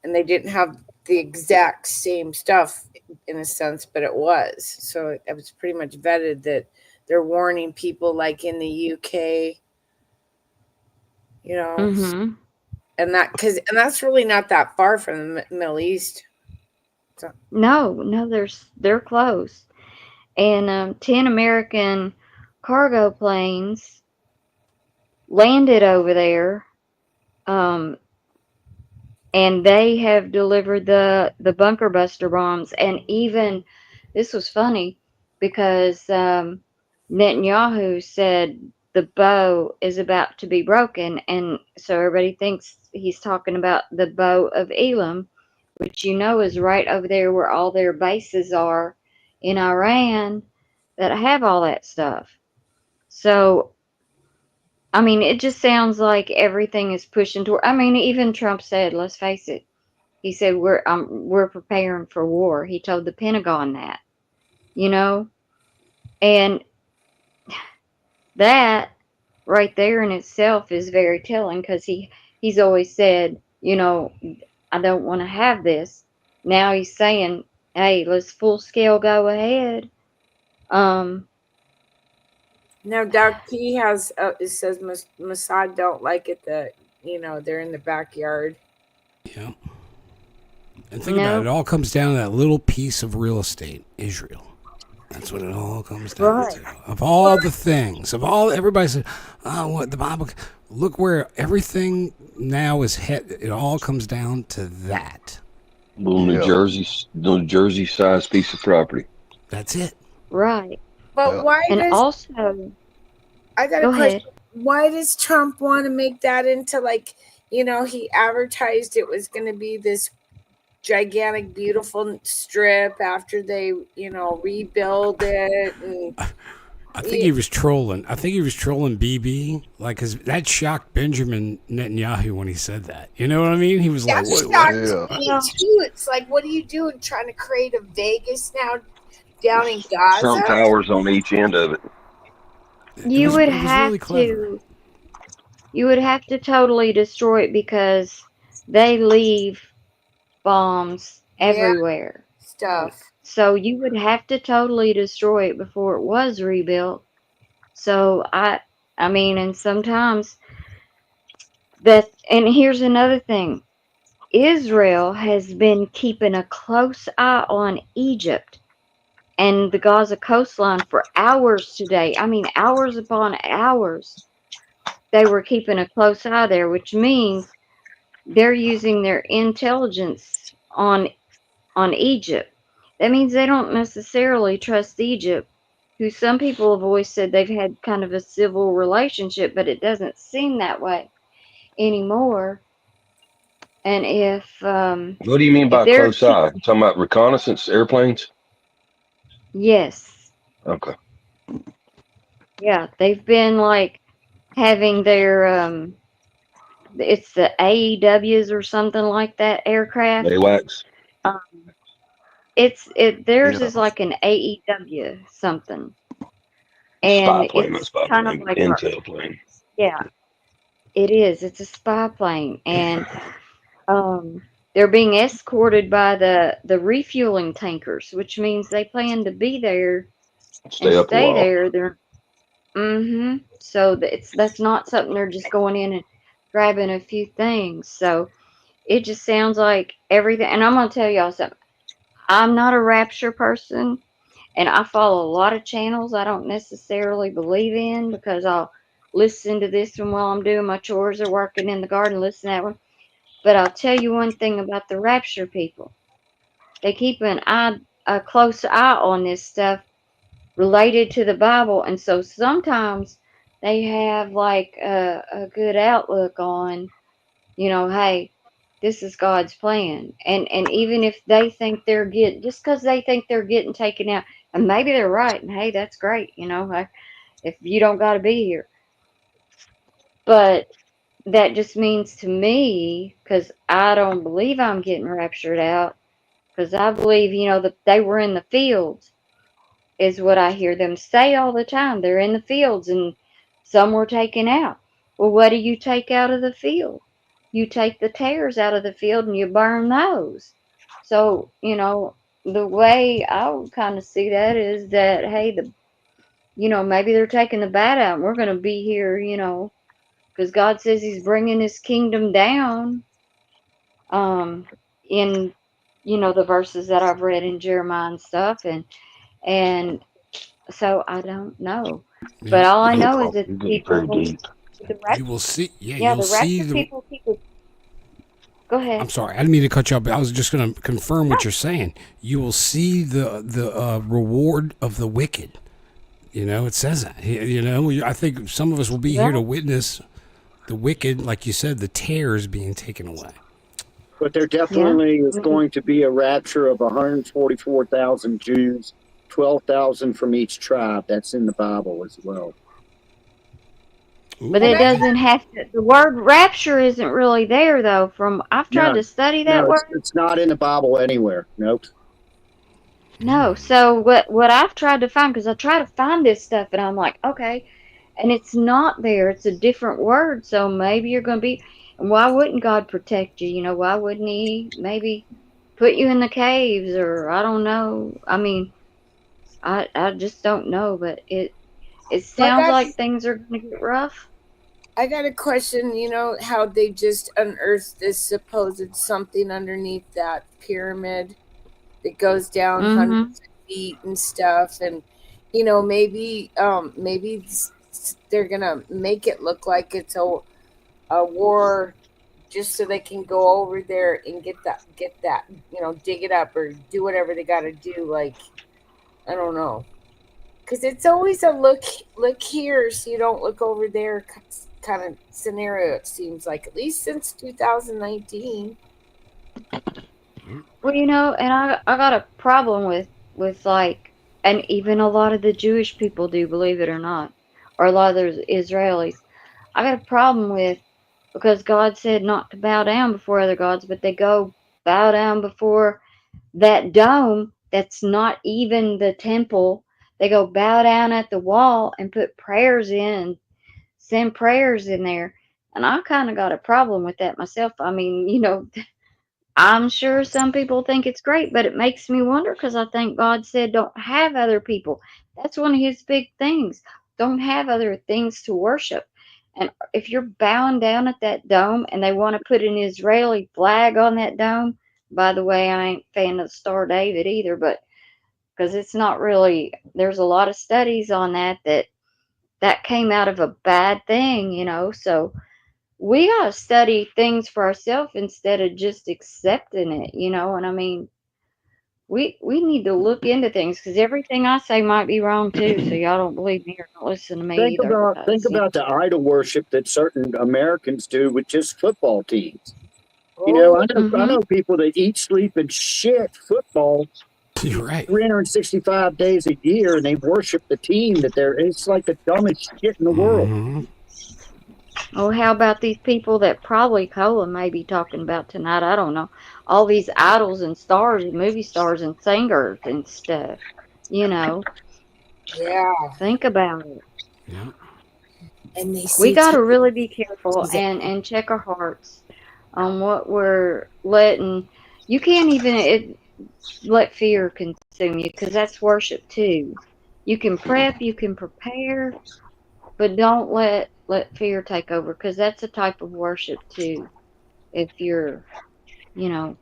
and they didn't have the exact same stuff in a sense, but it was. So it was pretty much vetted that they're warning people like in the UK, you know, Mm-hmm. and that's really not that far from the Middle East. So, No, they're close. And 10 American cargo planes landed over there, um, and they have delivered the bunker buster bombs. And even this was funny because Netanyahu said the bow is about to be broken, and so everybody thinks he's talking about the bow of Elam, which is right over there where all their bases are in Iran that have all that stuff. So, I mean, it just sounds like everything is pushing toward. I mean, even Trump said, let's face it, he said we're preparing for war. He told the Pentagon that, you know, and that right there in itself is very telling because he's always said, I don't want to have this. Now he's saying, hey, let's full scale go ahead. now Doc P has it says Mossad don't like it that they're in the backyard. Yeah. And think about it, it No, all comes down to that little piece of real estate, Israel. That's what it all comes down right, to. Of all the things, of all everybody said, oh, what the Bible? Look where everything now is head. It all comes down to that. Little Yeah. New Jersey sized piece of property. That's it. right. But Yeah. why And does also, I got a go question? ahead. Why does Trump want to make that into like he advertised it was going to be this gigantic, beautiful strip after they rebuild it and. I think he was trolling. I think he was trolling BB. Like, 'cause that shocked Benjamin Netanyahu when he said that. You know what I mean? He was like, That wait, what? shocked Yeah. me too. It's like, what are you doing? Trying to create a Vegas now down in Gaza? Trump Towers on each end of it. It You was would it was have really clever. to you would have to totally destroy it because they leave bombs Yeah, everywhere. stuff. So you would have to totally destroy it before it was rebuilt. So I mean, and sometimes and here's another thing. Israel has been keeping a close eye on Egypt and the Gaza coastline for hours today. I mean, hours upon hours. They were keeping a close eye there, which means they're using their intelligence on Egypt. That means they don't necessarily trust Egypt, who some people have always said they've had kind of a civil relationship, but it doesn't seem that way anymore. And What do you mean if by they're close eye? You talking about reconnaissance airplanes? yes, Okay. yeah, they've been like having their it's the AEWs or something like that aircraft. AWACS. Um, it theirs Yeah. is like an AEW something, Spy and plane, not it's spy kind of plane. like our, Intel plane. yeah, it is. It's a spy plane, and they're being escorted by the refueling tankers, which means they plan to be there and Stay up a stay while. there. So that's not something they're just going in and grabbing a few things. So it just sounds like everything. And I'm gonna tell y'all something. I'm not a rapture person, And I follow a lot of channels I don't necessarily believe in because I'll listen to this one while I'm doing my chores or working in the garden, listen to that one. But I'll tell you one thing about the rapture people. They keep a close eye on this stuff related to the Bible, and so sometimes they have like a good outlook on, hey, this is God's plan. And even if they think they're getting, just because they think they're getting taken out, and maybe they're right, and hey, that's great, like, if you don't got to be here. But that just means to me, because I don't believe I'm getting raptured out, because I believe, that they were in the fields, is what I hear them say all the time. They're in the fields and some were taken out. Well, what do you take out of the field? You take the tares out of the field and you burn those. So, the way I would kind of see that is that, hey, maybe they're taking the bad out and we're going to be here, because God says he's bringing his kingdom down, in, the verses that I've read in Jeremiah and stuff. And so I don't know. But Yeah, all I You're know is that the getting very people, deep. the you rapture, will see. Yeah, yeah, you'll the see rapture the. people keep it. Go I'm ahead. sorry, I didn't mean to cut you off, but I was just going to confirm No, what you're saying. You will see the reward of the wicked. It says that. I think some of us will be here to well, witness the wicked, like you said, the tares being taken away. But there yeah. definitely is I mean, going to be a rapture of 144,000 Jews, 12,000 from each tribe. That's in the Bible as well. but And it Ooh. I got doesn't have to. The word rapture isn't really there though. From I've tried No, to study no, that word. it's not in the Bible anywhere. Nope. No. So what I've tried to find, because I try to find this stuff, and I'm like, okay, and it's not there. It's a different word. So maybe you're going to be. And why wouldn't God protect you? Why wouldn't He maybe put you in the caves, or I don't know. I mean, I just don't know, but it I sounds got like things are going to get rough. I got a question. You know how they just unearthed this supposed something underneath that pyramid that goes down Mm-hmm. hundreds of feet and stuff, and maybe they're gonna make it look like it's a war, just so they can go over there and get that dig it up or do whatever they got to do. Like, I don't know, because it's always a look here so you don't look over there kind of scenario. It seems like, at least since 2019. Well, and I got a problem with like, and even a lot of the Jewish people do, believe it or not, or a lot of the Israelis. I got a problem with, because God said not to bow down before other gods, but they go bow down before that dome that's not even the temple. They go bow down at the wall and put prayers in and send prayers in there. And I kind of got a problem with that myself. I mean, I'm sure some people think it's great, but it makes me wonder, because I think God said don't have other people. That's one of his big things. Don't have other things to worship. And if you're bowing down at that dome and they want to put an Israeli flag on that dome, by the way, I ain't a fan of the Star of David either, but because it's not really, there's a lot of studies on that came out of a bad thing, so we gotta study things for ourselves instead of just accepting it, and I mean, we need to look into things, because everything I say might be wrong too, so y'all don't believe me or don't listen to me Think either, about think because about the idol worship that certain Americans do with just football teams. Oh, I mm-hmm. know people that eat, sleep, and shit football You're right. 365 days a year, and they worship the team that they're. It's like the dumbest shit in the world. Mm-hmm. Oh, how about these people that probably Cola may be talking about tonight? I don't know. All these idols and stars and movie stars and singers and stuff, you know yeah. think about it. Yeah. And they We say got to really be careful she's a and check our hearts on what we're letting. You can't even let fear consume you, because that's worship too. You can prep, you can prepare, but don't let fear take over, because that's a type of worship too. If you're, you know,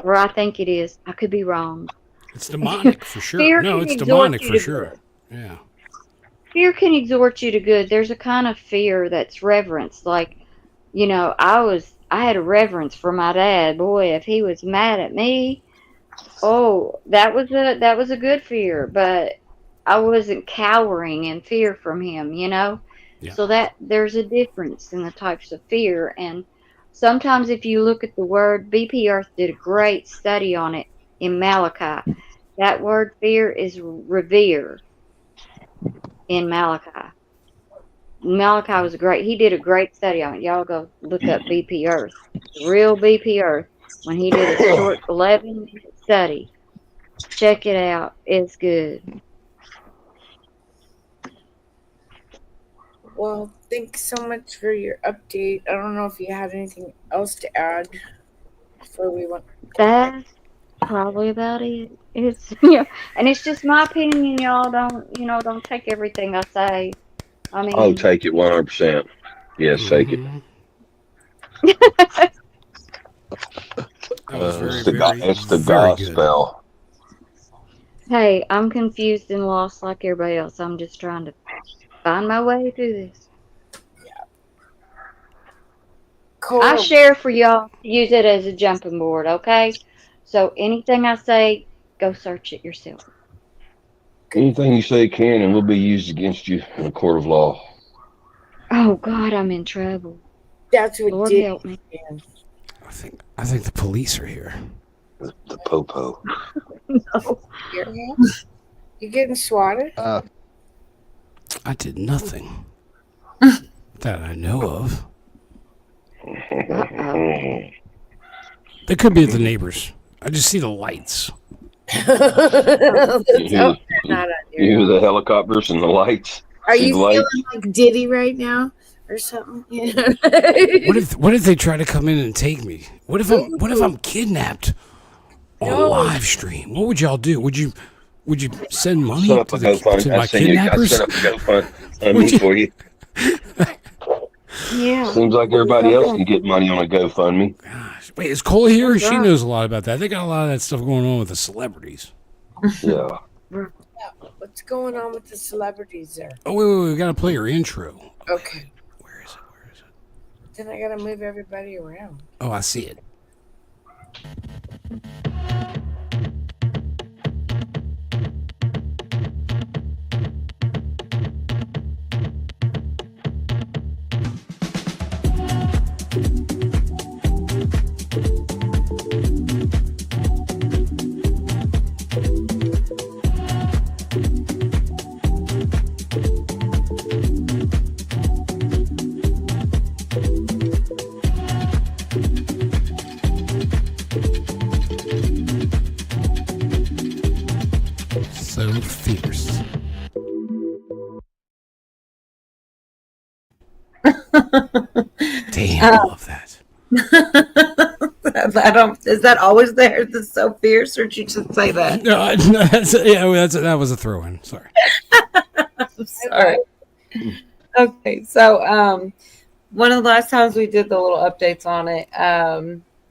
or I think it is. I could be wrong. It's demonic for sure. Fear No, can it's exhort demonic you for to sure. good. Yeah. Fear can exhort you to good. There's a kind of fear that's reverence. Like, you know, I had a reverence for my dad. Boy, if he was mad at me, oh, that was a good fear, but I wasn't cowering in fear from him, you know? Yeah. So that there's a difference in the types of fear. And sometimes if you look at the word, BP Earth did a great study on it in Malachi. That word fear is revere in Malachi. Malachi was he did a great study on it. Y'all go look up BP Earth. The real BP Earth, when he did a short 11-minute study. Check it out. It's good. Well, thanks so much for your update. I don't know if you had anything else to add before we went. That's probably about it. It's yeah, and it's just my opinion. Y'all don't take everything I say. I I'll mean, take it 100%. Yes, take it. Mhm. That was very, It's the very good. gospel. hey, I'm confused and lost like everybody else. I'm just trying to find my way through this. I Cool. share for y'all. Use it as a jumping board, okay? So anything I say, go search it yourself. Anything you say can and will be used against you in a court of law. Oh God, I'm in trouble. That's what Lord did help me. it. I think the police are here. The popo. No. Your house? You getting swatted? I did nothing that I know of. Uh-oh. They could be the neighbors. I just see the lights. Let's hope they're not on You your hear house. the helicopters and the lights? Are See you the feeling lights? like Diddy right now or something? Yeah. What if they try to come in and take me? What if I'm kidnapped on a No. live stream? What would y'all do? Would you send money Set up to a GoFund. to my I kidnappers? set up a GoFund Would you? for you. Yeah. Seems like everybody else can get money on a GoFundMe. Gosh, wait, is Cole here? That's She right. knows a lot about that. They got a lot of that stuff going on with the celebrities. Yeah. What's going on with the celebrities there? Oh wait, we gotta play her intro. Okay. Where is it? Then I gotta move everybody around. Oh, I see it. So fierce. Damn, I love that. I don't. Is that always there? Is this so fierce, or did you just say that? No, that was a throw-in. Sorry. I'm sorry. Okay, so one of the last times we did the little updates on it,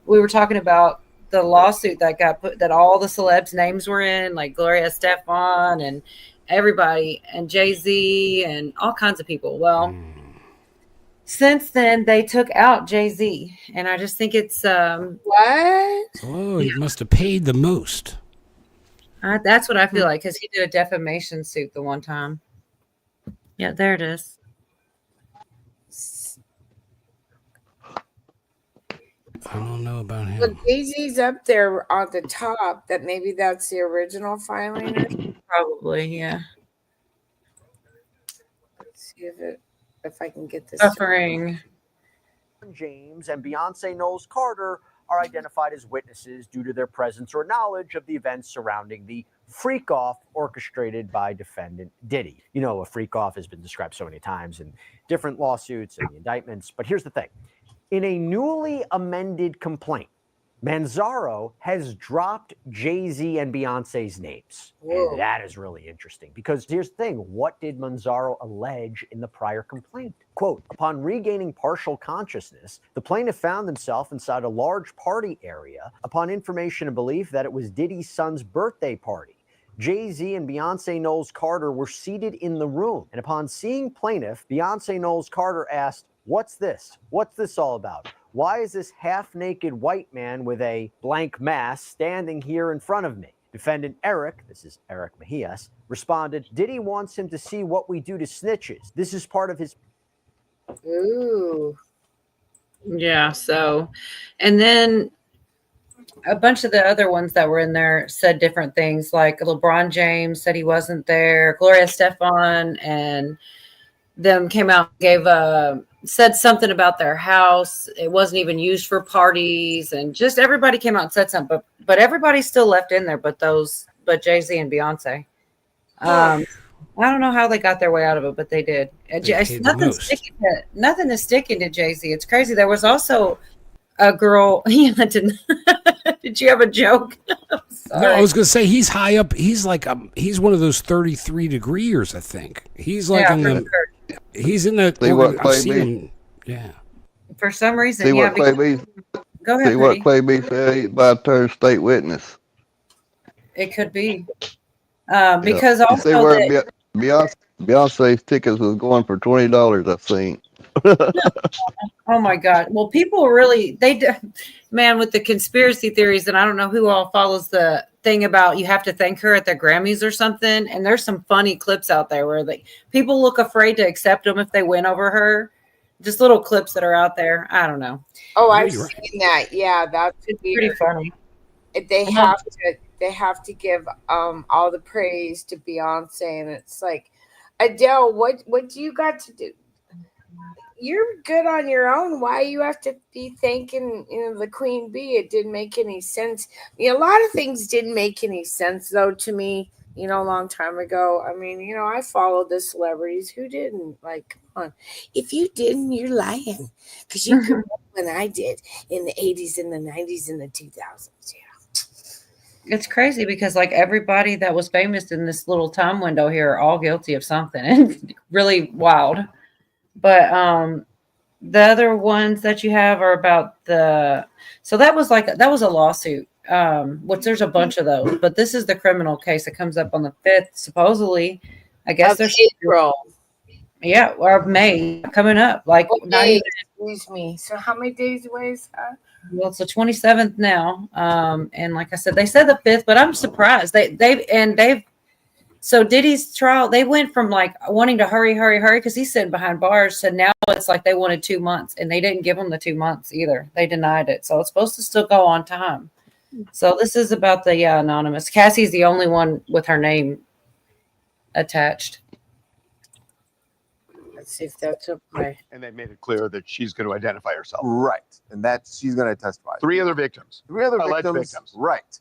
we were talking about the lawsuit that got put, that all the celebs' names were in, like Gloria Estefan and everybody, and Jay-Z and all kinds of people. Well, since then they took out Jay-Z, and I just think it's What? Oh, he must have paid the most. that's what I feel like, because he did a defamation suit the one time. Yeah, there it is. I don't know about him. Well, Jay-Z's up there on the top. That maybe that's the original filing. Probably, yeah. Let's see if I can get this. Suffering. James and Beyonce Knowles Carter are identified as witnesses due to their presence or knowledge of the events surrounding the freak-off orchestrated by defendant Diddy. You know, a freak-off has been described so many times in different lawsuits and indictments, but here's the thing. In a newly amended complaint, Manzaro has dropped Jay-Z and Beyonce's names. Whoa. And that is really interesting because here's the thing. What did Manzaro allege in the prior complaint? Quote, upon regaining partial consciousness, the plaintiff found himself inside a large party area upon information and belief that it was Diddy's son's birthday party. Jay-Z and Beyonce Knowles Carter were seated in the room. And upon seeing plaintiff, Beyonce Knowles Carter asked, what's this? What's this all about? Why is this half-naked white man with a blank mask standing here in front of me? Defendant Eric, this is Eric Mejias, responded, Diddy wants him to see what we do to snitches. This is part of his... Ooh. Yeah, so, and then a bunch of the other ones that were in there said different things, like LeBron James said he wasn't there, Gloria Estefan and them came out and gave said something about their house. It wasn't even used for parties, and just everybody came out and said something, but everybody's still left in there but Jay-Z and Beyonce. I don't know how they got their way out of it, but they did. Nothing is sticking to Jay-Z. It's crazy. There was also a girl. Did you have a joke? No, I was going to say he's high up. He's like he's one of those 33 degreeers, I think. He's like he's in the. See what Clay B? Yeah. For some reason, see what Clay B? Go ahead. See what Clay B said. He's about to turn state witness. It could be because also see where Beyonce's tickets was going for $20. I've seen. Oh my God. Well, people really, man, with the conspiracy theories, and I don't know who all follows the thing about you have to thank her at the Grammys or something. And there's some funny clips out there where people look afraid to accept them if they win over her. Just little clips that are out there. I don't know. Oh, I've seen that. Yeah, that's pretty funny. They have to give all the praise to Beyonce, and it's like, Adele, what do you got to do? You're good on your own. Why you have to be thanking the Queen Bee? It didn't make any sense. A lot of things didn't make any sense though to me. A long time ago. I mean, I followed the celebrities. Who didn't? Like, come on. If you didn't, you're lying. Because you grew up when I did in the 80s and the 90s and the 2000s. Yeah. It's crazy because everybody that was famous in this little time window here are all guilty of something. And really wild. But the other ones that you have are about so that was a lawsuit, which there's a bunch of those, but this is the criminal case that comes up on the 5th, supposedly. I guess there's April. Yeah, or May coming up. Excuse me. So how many days away is that? Well, it's the 27th now. And like I said, they said the 5th, but I'm surprised. So Diddy's trial, they went from wanting to hurry because he's sitting behind bars to now it's like they wanted 2 months, and they didn't give him the 2 months either. They denied it. So it's supposed to still go on time. So this is about the anonymous. Cassie's the only one with her name attached. Let's see if that's okay. And they made it clear that she's going to identify herself. Right. And she's going to testify. 3 other victims. Alleged victims. Right.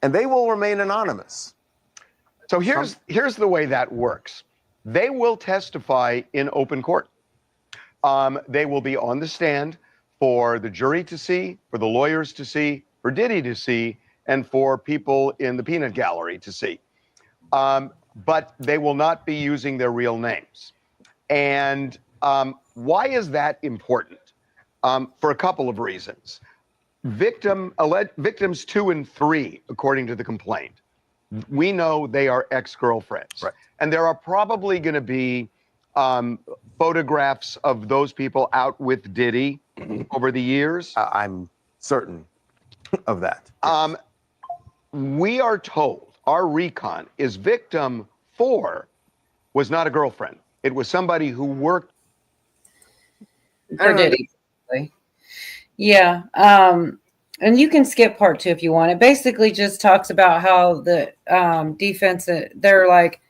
And they will remain anonymous. So here's the way that works. They will testify in open court. They will be on the stand for the jury to see, for the lawyers to see, for Diddy to see, and for people in the peanut gallery to see. But they will not be using their real names. And why is that important? For a couple of reasons. Victims 2 and 3, according to the complaint, we know they are ex-girlfriends. Right. And there are probably going to be photographs of those people out with Diddy over the years. I'm certain of that. We are told, our recon is victim 4 was not a girlfriend. It was somebody who worked for Diddy. Yeah. And you can skip part 2 if you want. It basically just talks about how the defense, they're like,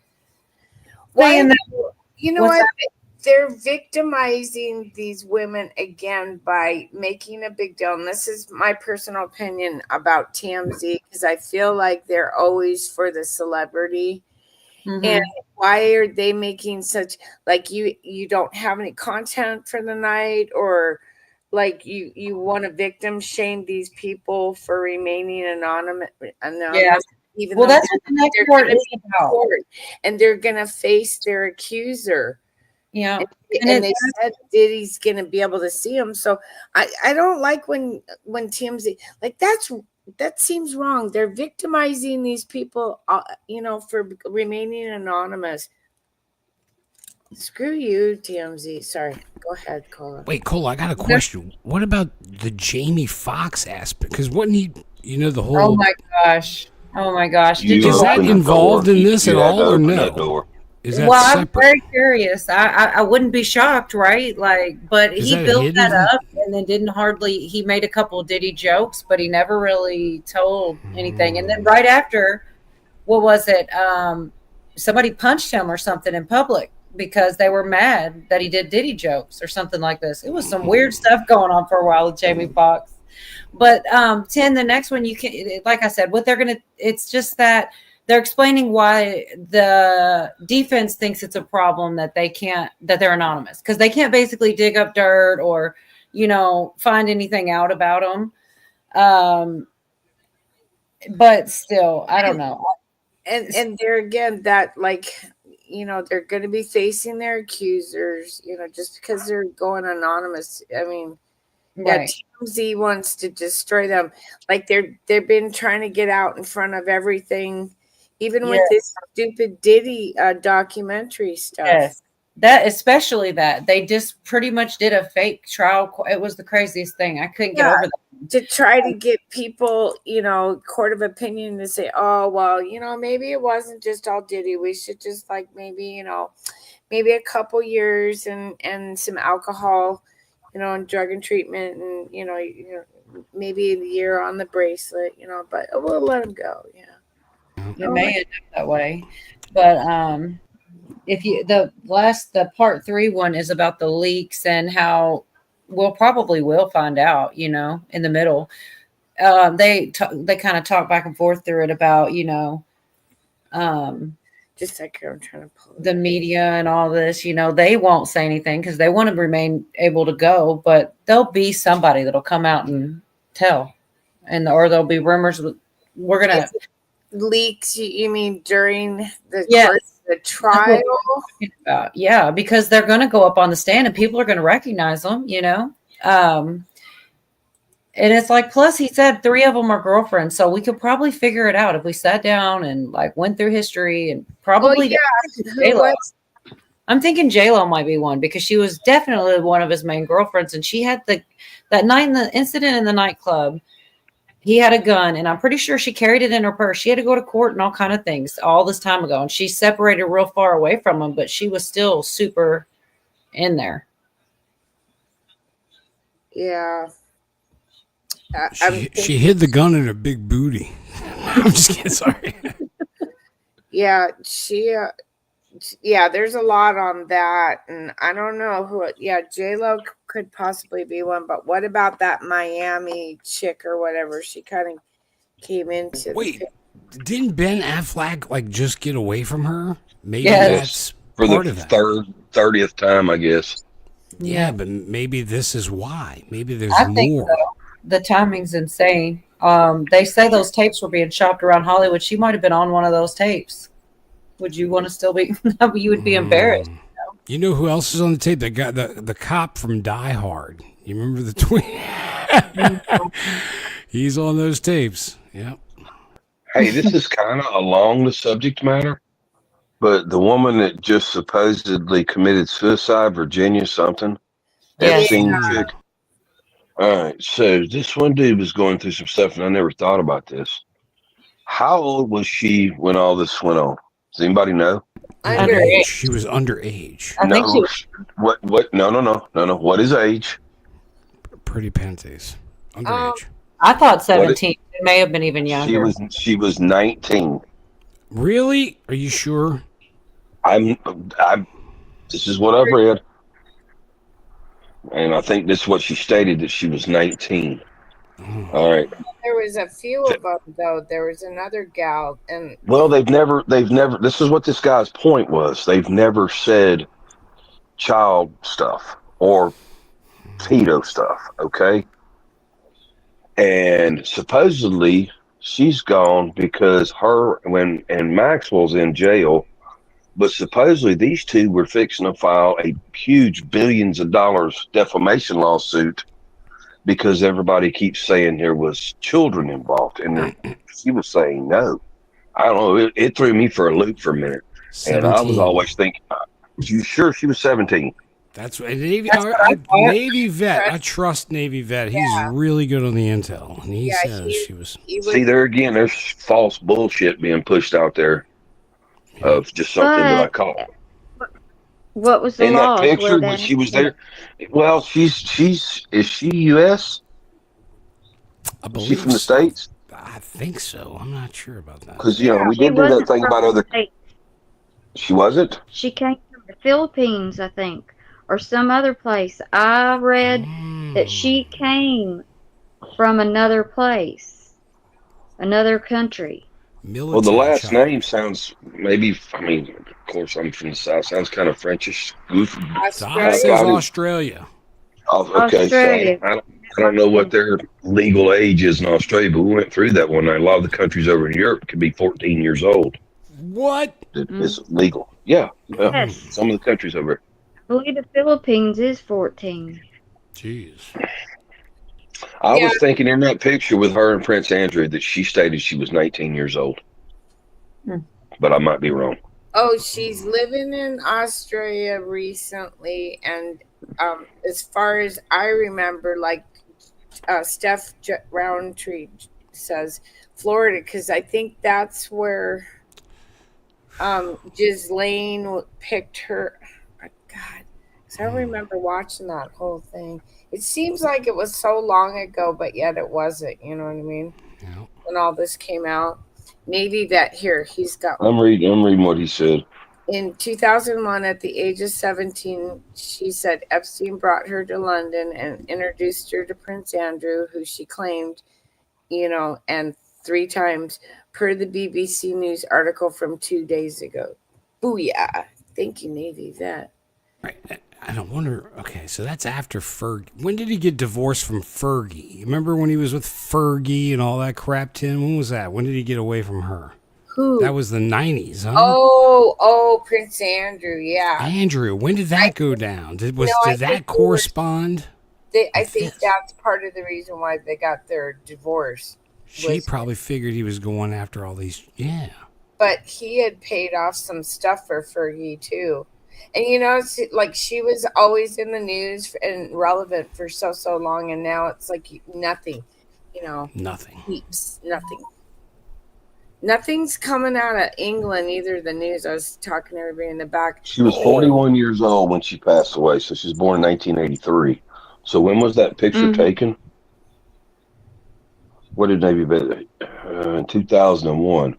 they're victimizing these women again by making a big deal. And this is my personal opinion about TMZ, because I feel like they're always for the celebrity. Mm-hmm. And why are they making such, you don't have any content for the night, or like you want to victim shame these people for remaining anonymous, Yeah. even Well, though that's what the next they're part going to is be in about. court and they're going to face their accuser. Yeah. And they said Diddy's going to be able to see him. So I don't like when TMZ, like, that seems wrong. They're victimizing these people, for remaining anonymous. Screw you, TMZ. Sorry. Go ahead, Cola. Wait, Cole, I got a question. What about the Jamie Foxx aspect? Because wasn't he, the whole... Oh my gosh. Did Is that involved in this at all, or no? Is that separate? I'm very curious. I wouldn't be shocked, right? But Is he that built hidden? that up and then he made a couple of Diddy jokes, but he never really told anything. And then right after, what was it? Somebody punched him or something in public because they were mad that he did Diddy jokes or something like this. It was some weird stuff going on for a while with Jamie Foxx. But Tim, the next one, you can, like I said, it's just that they're explaining why the defense thinks it's a problem that they're anonymous, because they can't basically dig up dirt or, find anything out about them. But still, I don't know. And there again, that they're going to be facing their accusers, just because they're going anonymous. I mean, right. TMZ wants to destroy them. Like they've been trying to get out in front of everything, even with this stupid Diddy documentary stuff. Yes. Especially that they just pretty much did a fake trial. It was the craziest thing. I couldn't get over that. To try to get people, court of opinion to say, oh, well, maybe it wasn't just all Diddy. We should just maybe a couple years and some alcohol, and drug and treatment, and maybe a year on the bracelet, but we'll let him go. Yeah, it may end up that way, but if the part 3 one is about the leaks and how we'll find out, in the middle. They kind of talk back and forth through it about, just like I'm trying to pull the media and all this, they won't say anything because they want to remain able to go, but there'll be somebody that'll come out and tell, or there'll be rumors. We're going to leaks. You mean during the the trial? Yeah, because they're going to go up on the stand and people are going to recognize them, and it's like, plus he said 3 of them are girlfriends, so we could probably figure it out if we sat down and went through history and probably. J-Lo. I'm thinking J-Lo might be one because she was definitely one of his main girlfriends, and she had that night in the incident in the nightclub. He had a gun, and I'm pretty sure she carried it in her purse. She had to go to court and all kind of things all this time ago, and she separated real far away from him, but she was still super in there. Yeah. She hid the gun in her big booty. I'm just kidding. Sorry. Yeah, there's a lot on that, and I don't know who. Yeah, J-Lo could possibly be one, but what about that Miami chick or whatever? She kind of came into. Wait, didn't Ben Affleck just get away from her? Maybe that's for part the of that. 30th time, I guess. Yeah, but maybe this is why. Maybe there's I more. think so. The timing's insane. They say those tapes were being shopped around Hollywood. She might have been on one of those tapes. Would you want to still be? You would be embarrassed. You know who else is on the tape? That guy, the cop from Die Hard. You remember the twin? He's on those tapes. Yep. Hey, this is kind of along the subject matter, but the woman that just supposedly committed suicide, Virginia something, Epstein chick. All right, so this one dude was going through some stuff, and I never thought about this. How old was she when all this went on? Does anybody know? Underage. She was underage. I think she was. What? No. What is age? Pretty panties. Underage. I thought 17. It may have been even younger. She was 19. Really? Are you sure? This is what I've read. And I think this is what she stated, that she was 19. All right. There was a few of them, though. There was another gal, and well, they've never. This is what this guy's point was. They've never said child stuff or Tito stuff, okay? And supposedly she's gone because and Maxwell's in jail, but supposedly these two were fixing to file a huge billions of dollars defamation lawsuit because everybody keeps saying there was children involved, and she was saying no. I don't know. It threw me for a loop for a minute, and I was 17. always thinking, "You sure she was 17?" That's right. Navy, That's what I thought. Navy vet. I trust Navy vet. He's really good on the intel, and he says she was. See, there again, there's false bullshit being pushed out there of just something that I But caught. what was the In that laws where picture when that she was happened? there, well, is she U.S.? I Is she from believe the so. States? I think so. I'm not sure about that. Because we She did do that wasn't thing from about the other. States. She wasn't. She came from the Philippines, I think, or some other place. I read that she came from another place, another country. Well, the Military last child. name sounds maybe. I mean, of course, I'm from the South. Sounds kind of Frenchish, goofy. Doc Australia. says I didn't. Australia. Oh, okay, so Australia. I don't know what their legal age is in Australia, but we went through that one night. A lot of the countries over in Europe could be 14 years old. What? It's legal. Yeah, yeah. Yes. Some of the countries over there. I believe the Philippines is 14. Jeez. I Yeah. was thinking in that picture with her and Prince Andrew that she stated she was 19 years old, but I might be wrong. Oh, she's living in Australia recently, and as far as I remember, like Steph Roundtree says, Florida, because I think that's where Ghislaine picked her. Oh, God, because I remember watching that whole thing. It seems like it was so long ago, but yet it wasn't. You know what I mean? Yeah. When all this came out, Navy vet here. He's got I'm reading what he said. in 2001, at the age of 17, she said Epstein brought her to London and introduced her to Prince Andrew, who she claimed, and 3 times per the BBC News article from 2 days ago. Booyah. Thank you, Navy vet. I don't wonder. Okay, so that's after Fergie. When did he get divorced from Fergie? Remember when he was with Fergie and all that crap, Tim? When was that? When did he get away from her? Who? That was the 90s, huh? Oh, Prince Andrew, yeah. Andrew, when did that go down? Did that correspond? I think that's part of the reason why they got their divorce. She probably figured he was going after all these. Yeah. But he had paid off some stuff for Fergie too. And it's like she was always in the news and relevant for so long, and now it's like nothing. Nothing. Nothing. Nothing's coming out of England either. The news. I was talking to everybody in the back. She was 41 years old when she passed away, so she was born in 1983. So when was that picture taken? What did Navy bet? In 2001.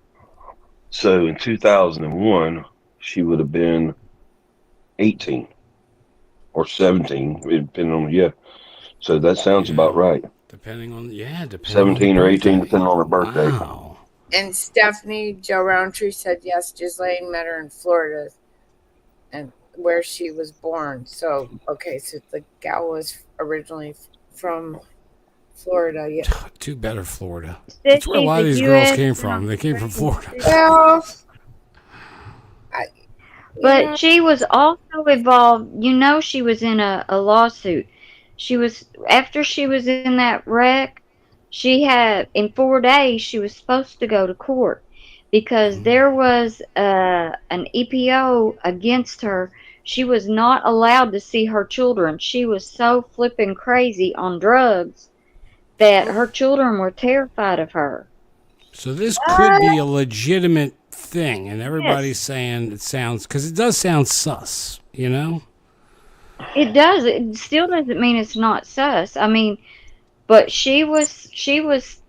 So in 2001, she would have been 18 or 17, depending on So that sounds about right. Depending on 17 or 18, depending on her birthday. Wow. And Stephanie Joe Roundtree said yes. Ghislaine met her in Florida, and where she was born. So so the gal was originally from Florida. Yeah. Too better, Florida. That's where a lot of these girls came from. They came from Florida. Well, but she was also involved. She was in a lawsuit. After she was in that wreck, she had, in 4 days, she was supposed to go to court because there was an EPO against her. She was not allowed to see her children. She was so flipping crazy on drugs that her children were terrified of her. So this could be a legitimate thing, and everybody's saying it sounds, because it does sound sus, It does. It still doesn't mean it's not sus. I mean, but she was,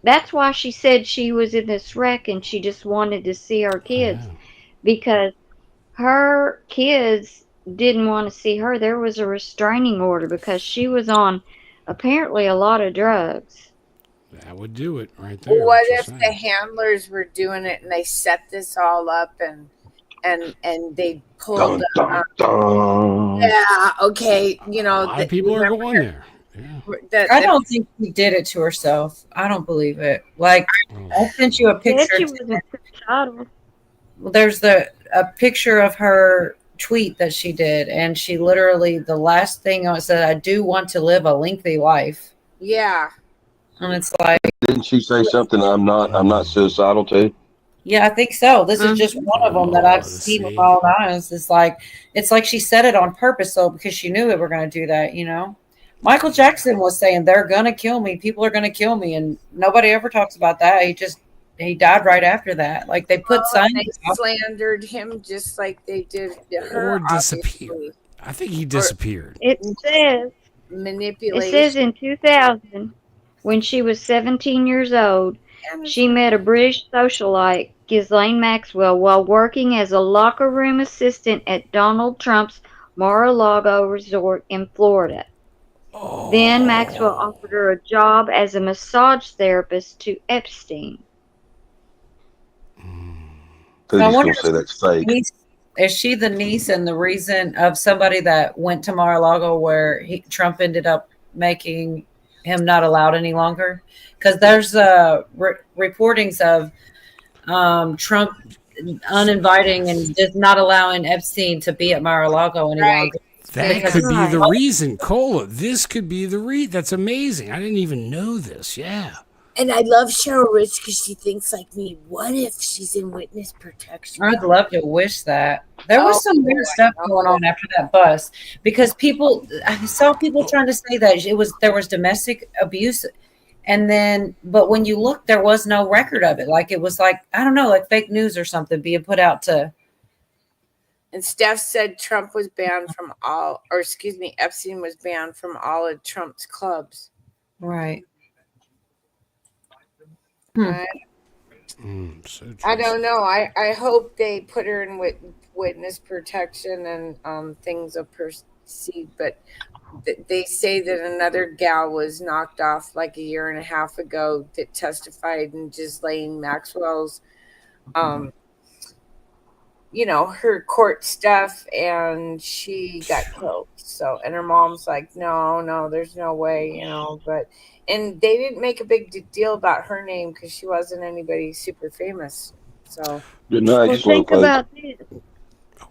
that's why she said she was in this wreck and she just wanted to see her kids because her kids didn't want to see her. There was a restraining order because she was on apparently a lot of drugs. That would do it right there. What if the handlers were doing it and they set this all up and they pulled Dun, dun, dun. yeah, okay, a lot of people are going there. I don't think she did it to herself. I don't believe it. Like, I sent you a Said picture. she wasn't suicidal. Well, there's a picture of her tweet that she did, and she literally, the last thing I said, I do want to live a lengthy life. Yeah. And it's like, Didn't she say something? I'm not suicidal too. yeah, I think so. This is just one of them that I've seen with my own eyes. It's like she said it on purpose, though, because she knew they were going to do that. Michael Jackson was saying they're going to kill me. People are going to kill me, and nobody ever talks about that. He died right after that. Like they put signs. They slandered him just like they did her. Or disappeared. Obviously. I think he disappeared. It says Manipulation. in 2000, when she was 17 years old, she met a British socialite, Ghislaine Maxwell, while working as a locker room assistant at Donald Trump's Mar-a-Lago resort in Florida. Then Maxwell offered her a job as a massage therapist to Epstein. Cody's gonna say that's fake. Is she the niece and the reason of somebody that went to Mar-a-Lago where Trump ended up making him not allowed any longer? Because there's reportings of Trump uninviting and just not allowing Epstein to be at Mar-a-Lago any longer. That could be the reason, Cola. This could be the reason. That's amazing. I didn't even know this. Yeah. And I love Cheryl Rich because she thinks like me. What if she's in witness protection? I'd love to wish that. There was some weird stuff going on after that bus because I saw people trying to say that there was domestic abuse, but when you look, there was no record of it. Like it was like, I don't know, like fake news or something being put out to. And Steph said Trump was banned from Epstein was banned from all of Trump's clubs. Right. I don't know. I hope they put her in witness protection and things will proceed. But they say that another gal was knocked off like a year and a half ago that testified in Ghislaine Maxwell's, her court stuff, and she got killed. So, and her mom's like, no, there's no way, and they didn't make a big deal about her name because she wasn't anybody super famous. So, good night. Well, think about this.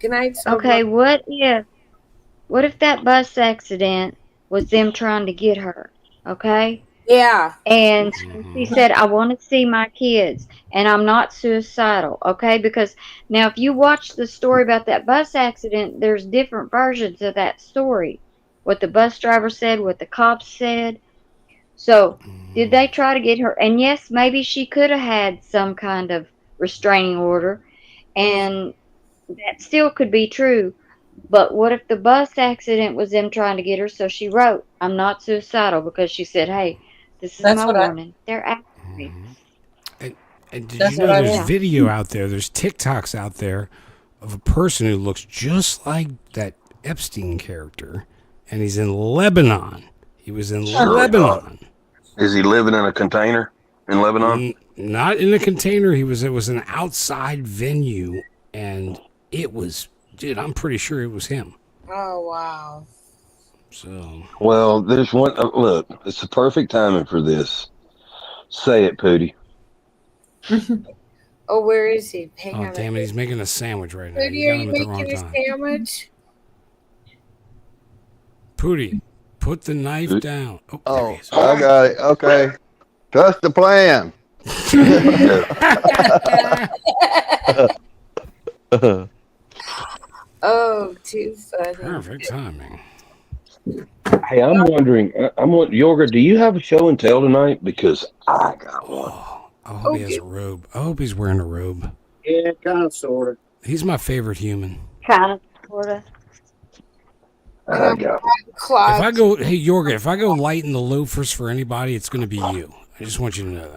Good night. Okay, what if that bus accident was them trying to get her? Okay. Yeah. And she said, I want to see my kids and I'm not suicidal. Okay. Because now, if you watch the story about that bus accident, there's different versions of that story. What the bus driver said, what the cops said. So, did they try to get her? And yes, maybe she could have had some kind of restraining order, and that still could be true. But what if the bus accident was them trying to get her? So she wrote, I'm not suicidal, because she said, hey, this is my warning. They're after me. And did you know there's video out there, there's TikToks out there of a person who looks just like that Epstein character, and he's in Lebanon. He was in Lebanon. Is he living in a container in Lebanon? Not in a container. It was an outside venue, and it was, dude, I'm pretty sure it was him. Oh, wow. So. Well, there's one, look, it's the perfect timing for this. Say it, Pootie. Oh, where is he? Hang on. Damn it, he's making a sandwich right now. Pootie, are you making a sandwich? Pootie, put the knife down. Oh, I got it. Okay. Trust the plan. Oh, too funny. Perfect timing. Hey, I'm wondering, Yorga, do you have a show and tell tonight? Because I got one. I hope he has a robe. I hope he's wearing a robe. Yeah, kind of, sort of. He's my favorite human. Kind of, sort of. I got one. Hey, Yorga, if I go light in the loafers for anybody, it's going to be you. I just want you to know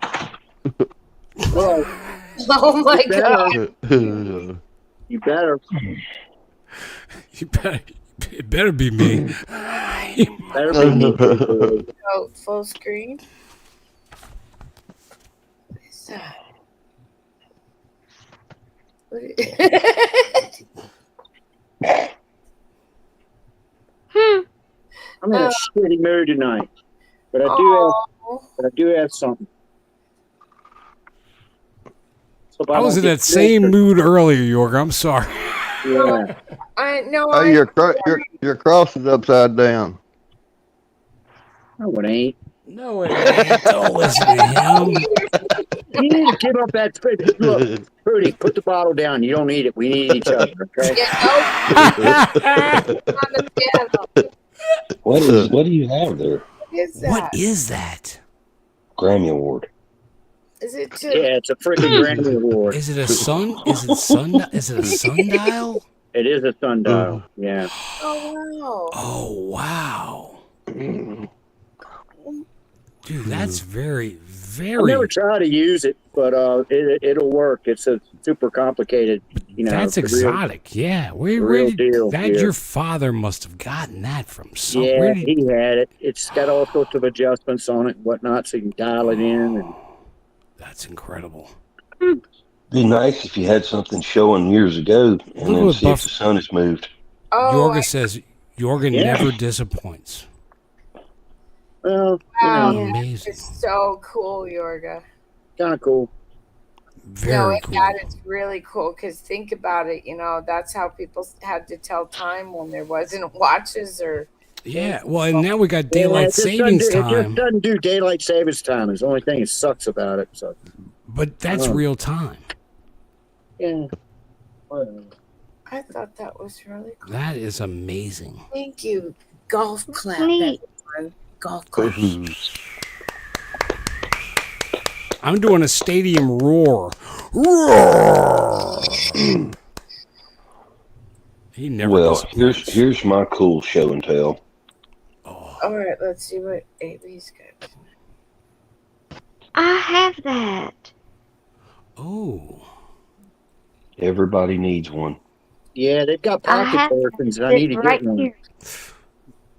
that. Oh, my God. You better. It better be me. Better be me. Oh, full screen. I'm in a shitty mood tonight, but I do have something. So I was in that same mood earlier, York. I'm sorry. Yeah. I know. Hey, your cross is upside down. No, it ain't. No, it ain't. Don't listen to him. You need to give up that. Look, Rudy, put the bottle down. You don't need it. We need each other. Okay. What do you have there? What is that? Grammy Award. Is it? Yeah, it's a freaking Grammy Award. Is it a sun? Is it sun? Is it a sundial? It is a sundial. Yeah. Oh wow. Dude, that's very, very. I never try to use it, but it'll work. It's a super complicated. That's exotic. Yeah, where did deal, that? yeah. Your father must have gotten that from some. Yeah, Where did, he had it. It's got all sorts of adjustments on it and whatnot, so you can dial it in. And that's incredible. Be nice if you had something showing years ago and Look then what see if the sun has moved. Yorga says Yorga never disappoints. Well, wow, amazing. it's so cool, Yorga. Kind of cool. Very cool. That is really cool because think about it. That's how people had to tell time when there wasn't watches or. Yeah, well, and now we got daylight savings time. It just doesn't do daylight savings time. It's the only thing that sucks about it. So. But that's real time. Yeah. I thought that was really cool. That is amazing. Thank you. Golf clap, Neat. everyone. Golf clap. I'm doing a stadium roar. Roar! He never. Well, here's my cool show and tell. All right, let's see what AB's got. I have that. Oh. Everybody needs one. Yeah, they've got pocket versions. I need to get one. Here.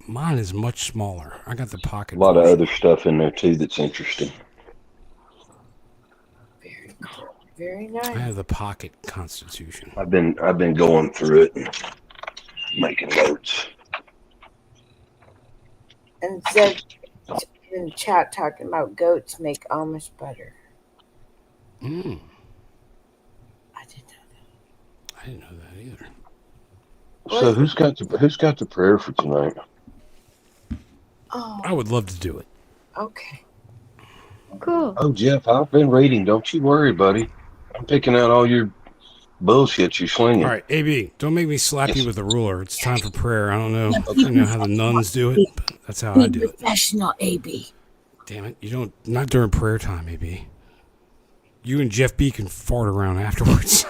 Mine is much smaller. I got the pocket. A lot of other stuff in there too that's interesting. Very cool. Very nice. I have the pocket Constitution. I've been going through it and making notes. And said in the chat talking about goats make Amish butter. I didn't know that. I didn't know that either. So who's got the prayer for tonight? Oh, I would love to do it. okay. Cool. Oh, Jeff, I've been reading. Don't you worry, buddy. I'm picking out all your bullshit you're slinging. All right, AB, don't make me slap you with a ruler. It's time for prayer. I don't know. You know how the nuns do it, but that's how I do it. Professional AB. Damn it! You don't. Not during prayer time, AB. You and Jeff B can fart around afterwards.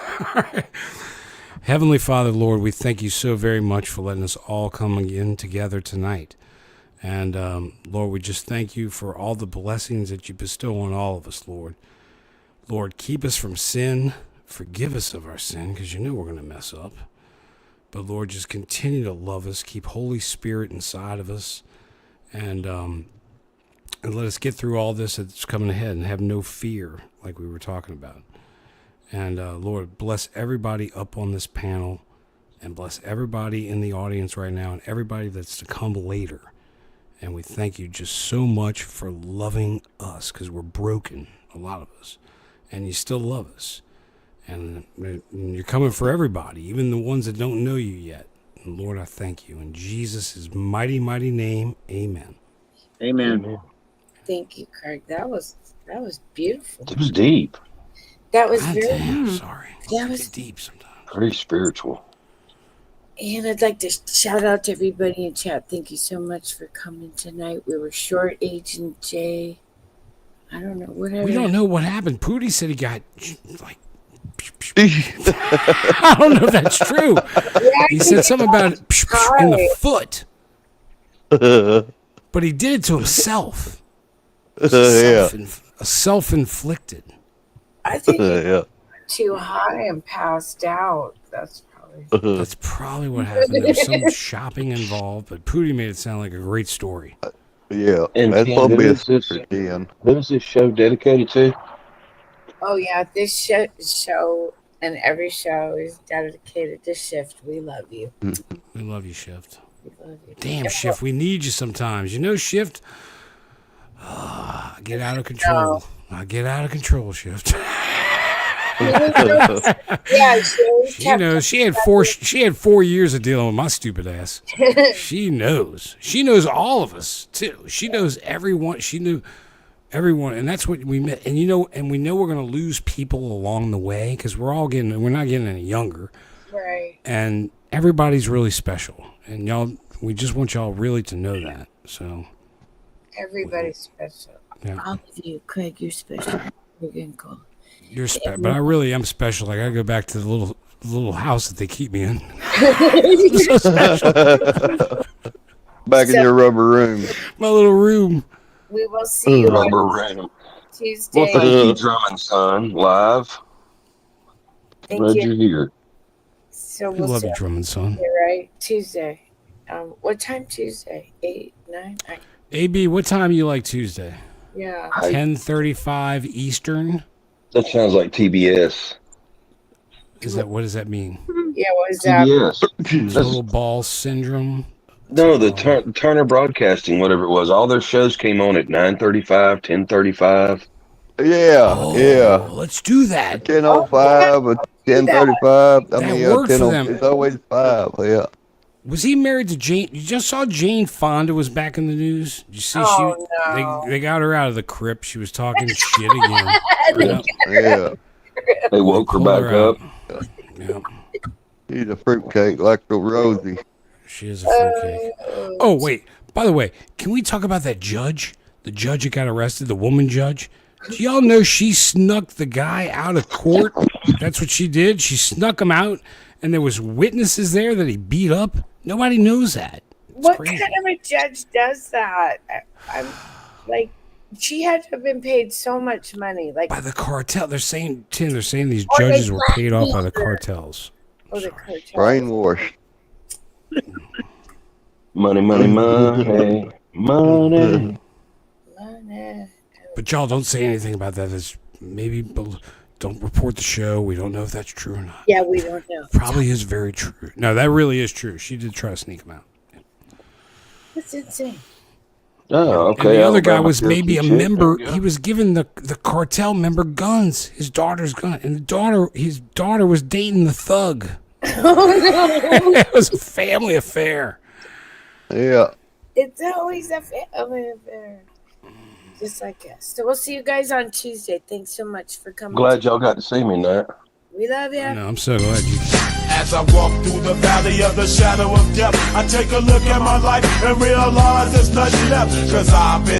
Heavenly Father, Lord, we thank you so very much for letting us all come again together tonight. And, Lord, we just thank you for all the blessings that you bestow on all of us, Lord. Lord, keep us from sin. Forgive us of our sin, because you know we're going to mess up. But, Lord, just continue to love us. Keep Holy Spirit inside of us. And let us get through all this that's coming ahead and have no fear, like we were talking about. And, Lord, bless everybody up on this panel. And bless everybody in the audience right now and everybody that's to come later. And we thank you just so much for loving us, because we're broken, a lot of us. And you still love us. And you're coming for everybody, even the ones that don't know you yet. And Lord, I thank you. In Jesus' mighty, mighty name, amen. Amen. Thank you, Craig. That was beautiful. It was deep. That was Sorry. That was deep sometimes. Very spiritual. And I'd like to shout out to everybody in chat. Thank you so much for coming tonight. We were short, Agent J. I don't know, whatever. We don't know what happened. Pooty said he got, like, I don't know if that's true. He said something about in the foot. But he did it to himself. Self-inflicted. I think he got too high and passed out. That's probably what happened. There was some shopping involved, but Pooty made it sound like a great story. Yeah, And that's Ken, probably a who is secret, Ken. this show dedicated to? Oh yeah, this show and every show is dedicated to Shift. We love you. We love you, Shift. We love you. Damn, Shift, we need you sometimes. You know, Shift. I get out of control. I get out of control, Shift. Yeah, She knows. She had 4 years of dealing with my stupid ass. She knows. She knows all of us too. She knows everyone. She knew everyone, and that's what we met. And we know we're gonna lose people along the way because we're not getting any younger. Right. And everybody's really special, and we just want y'all really to know that. So everybody's special. Yeah. All of you, Craig, you're special. We're getting cold. You're special, but I really am special. I gotta go back to the little house that they keep me in. So special. Back in your rubber room. My little room. We will see you Rubber on room. Tuesday. Well, thank you, Drummond Son, live. Thank Glad you. you're here. So We we'll love see you, Drummond Son. you, right? Tuesday. What time Tuesday? 8, 9? AB, what time you like Tuesday? Yeah. 10:35 Eastern. That sounds like TBS. What does that mean? Yeah, what is that? TBS. Total ball syndrome. No, the Turner Broadcasting, whatever it was. All their shows came on at 9:35, 10:35. Yeah. Let's do that. 10:05 or 10:35. That worked for them. It's always 5. Yeah. Was he married to Jane? You just saw Jane Fonda was back in the news. Did you see no. they got her out of the crypt. She was talking shit again. Yeah. They woke her pulled back her up. Yeah. He's a fruitcake like the Rosie. She is a fruitcake. Oh, wait. By the way, can we talk about that judge? The judge that got arrested, the woman judge? Do y'all know she snuck the guy out of court? That's what she did. She snuck him out, and there was witnesses there that he beat up. Nobody knows that. What kind of a judge does that? I'm like, she had to have been paid so much money, like by the cartel. They're saying, Tim. They're saying these judges were paid off by the cartels. Oh, the cartel. Brainwashed. Money, money, money, money. But y'all don't say anything about that. It's maybe don't report the show. We don't know if that's true or not. Yeah, we don't know. Probably is very true. No, that really is true. She did try to sneak him out. That's insane. Oh, okay. And the other guy was maybe a member. He was giving the cartel member guns, his daughter's gun, and his daughter was dating the thug. Oh no! It was a family affair. Yeah. It's always a family affair. Just like us. So we'll see you guys on Tuesday. Thanks so much for coming. Glad y'all got to see me, Nat. We love you. No, I'm so glad you. As I walk through the valley of the shadow of death, I take a look at my life and realize there's nothing left. 'Cause I've been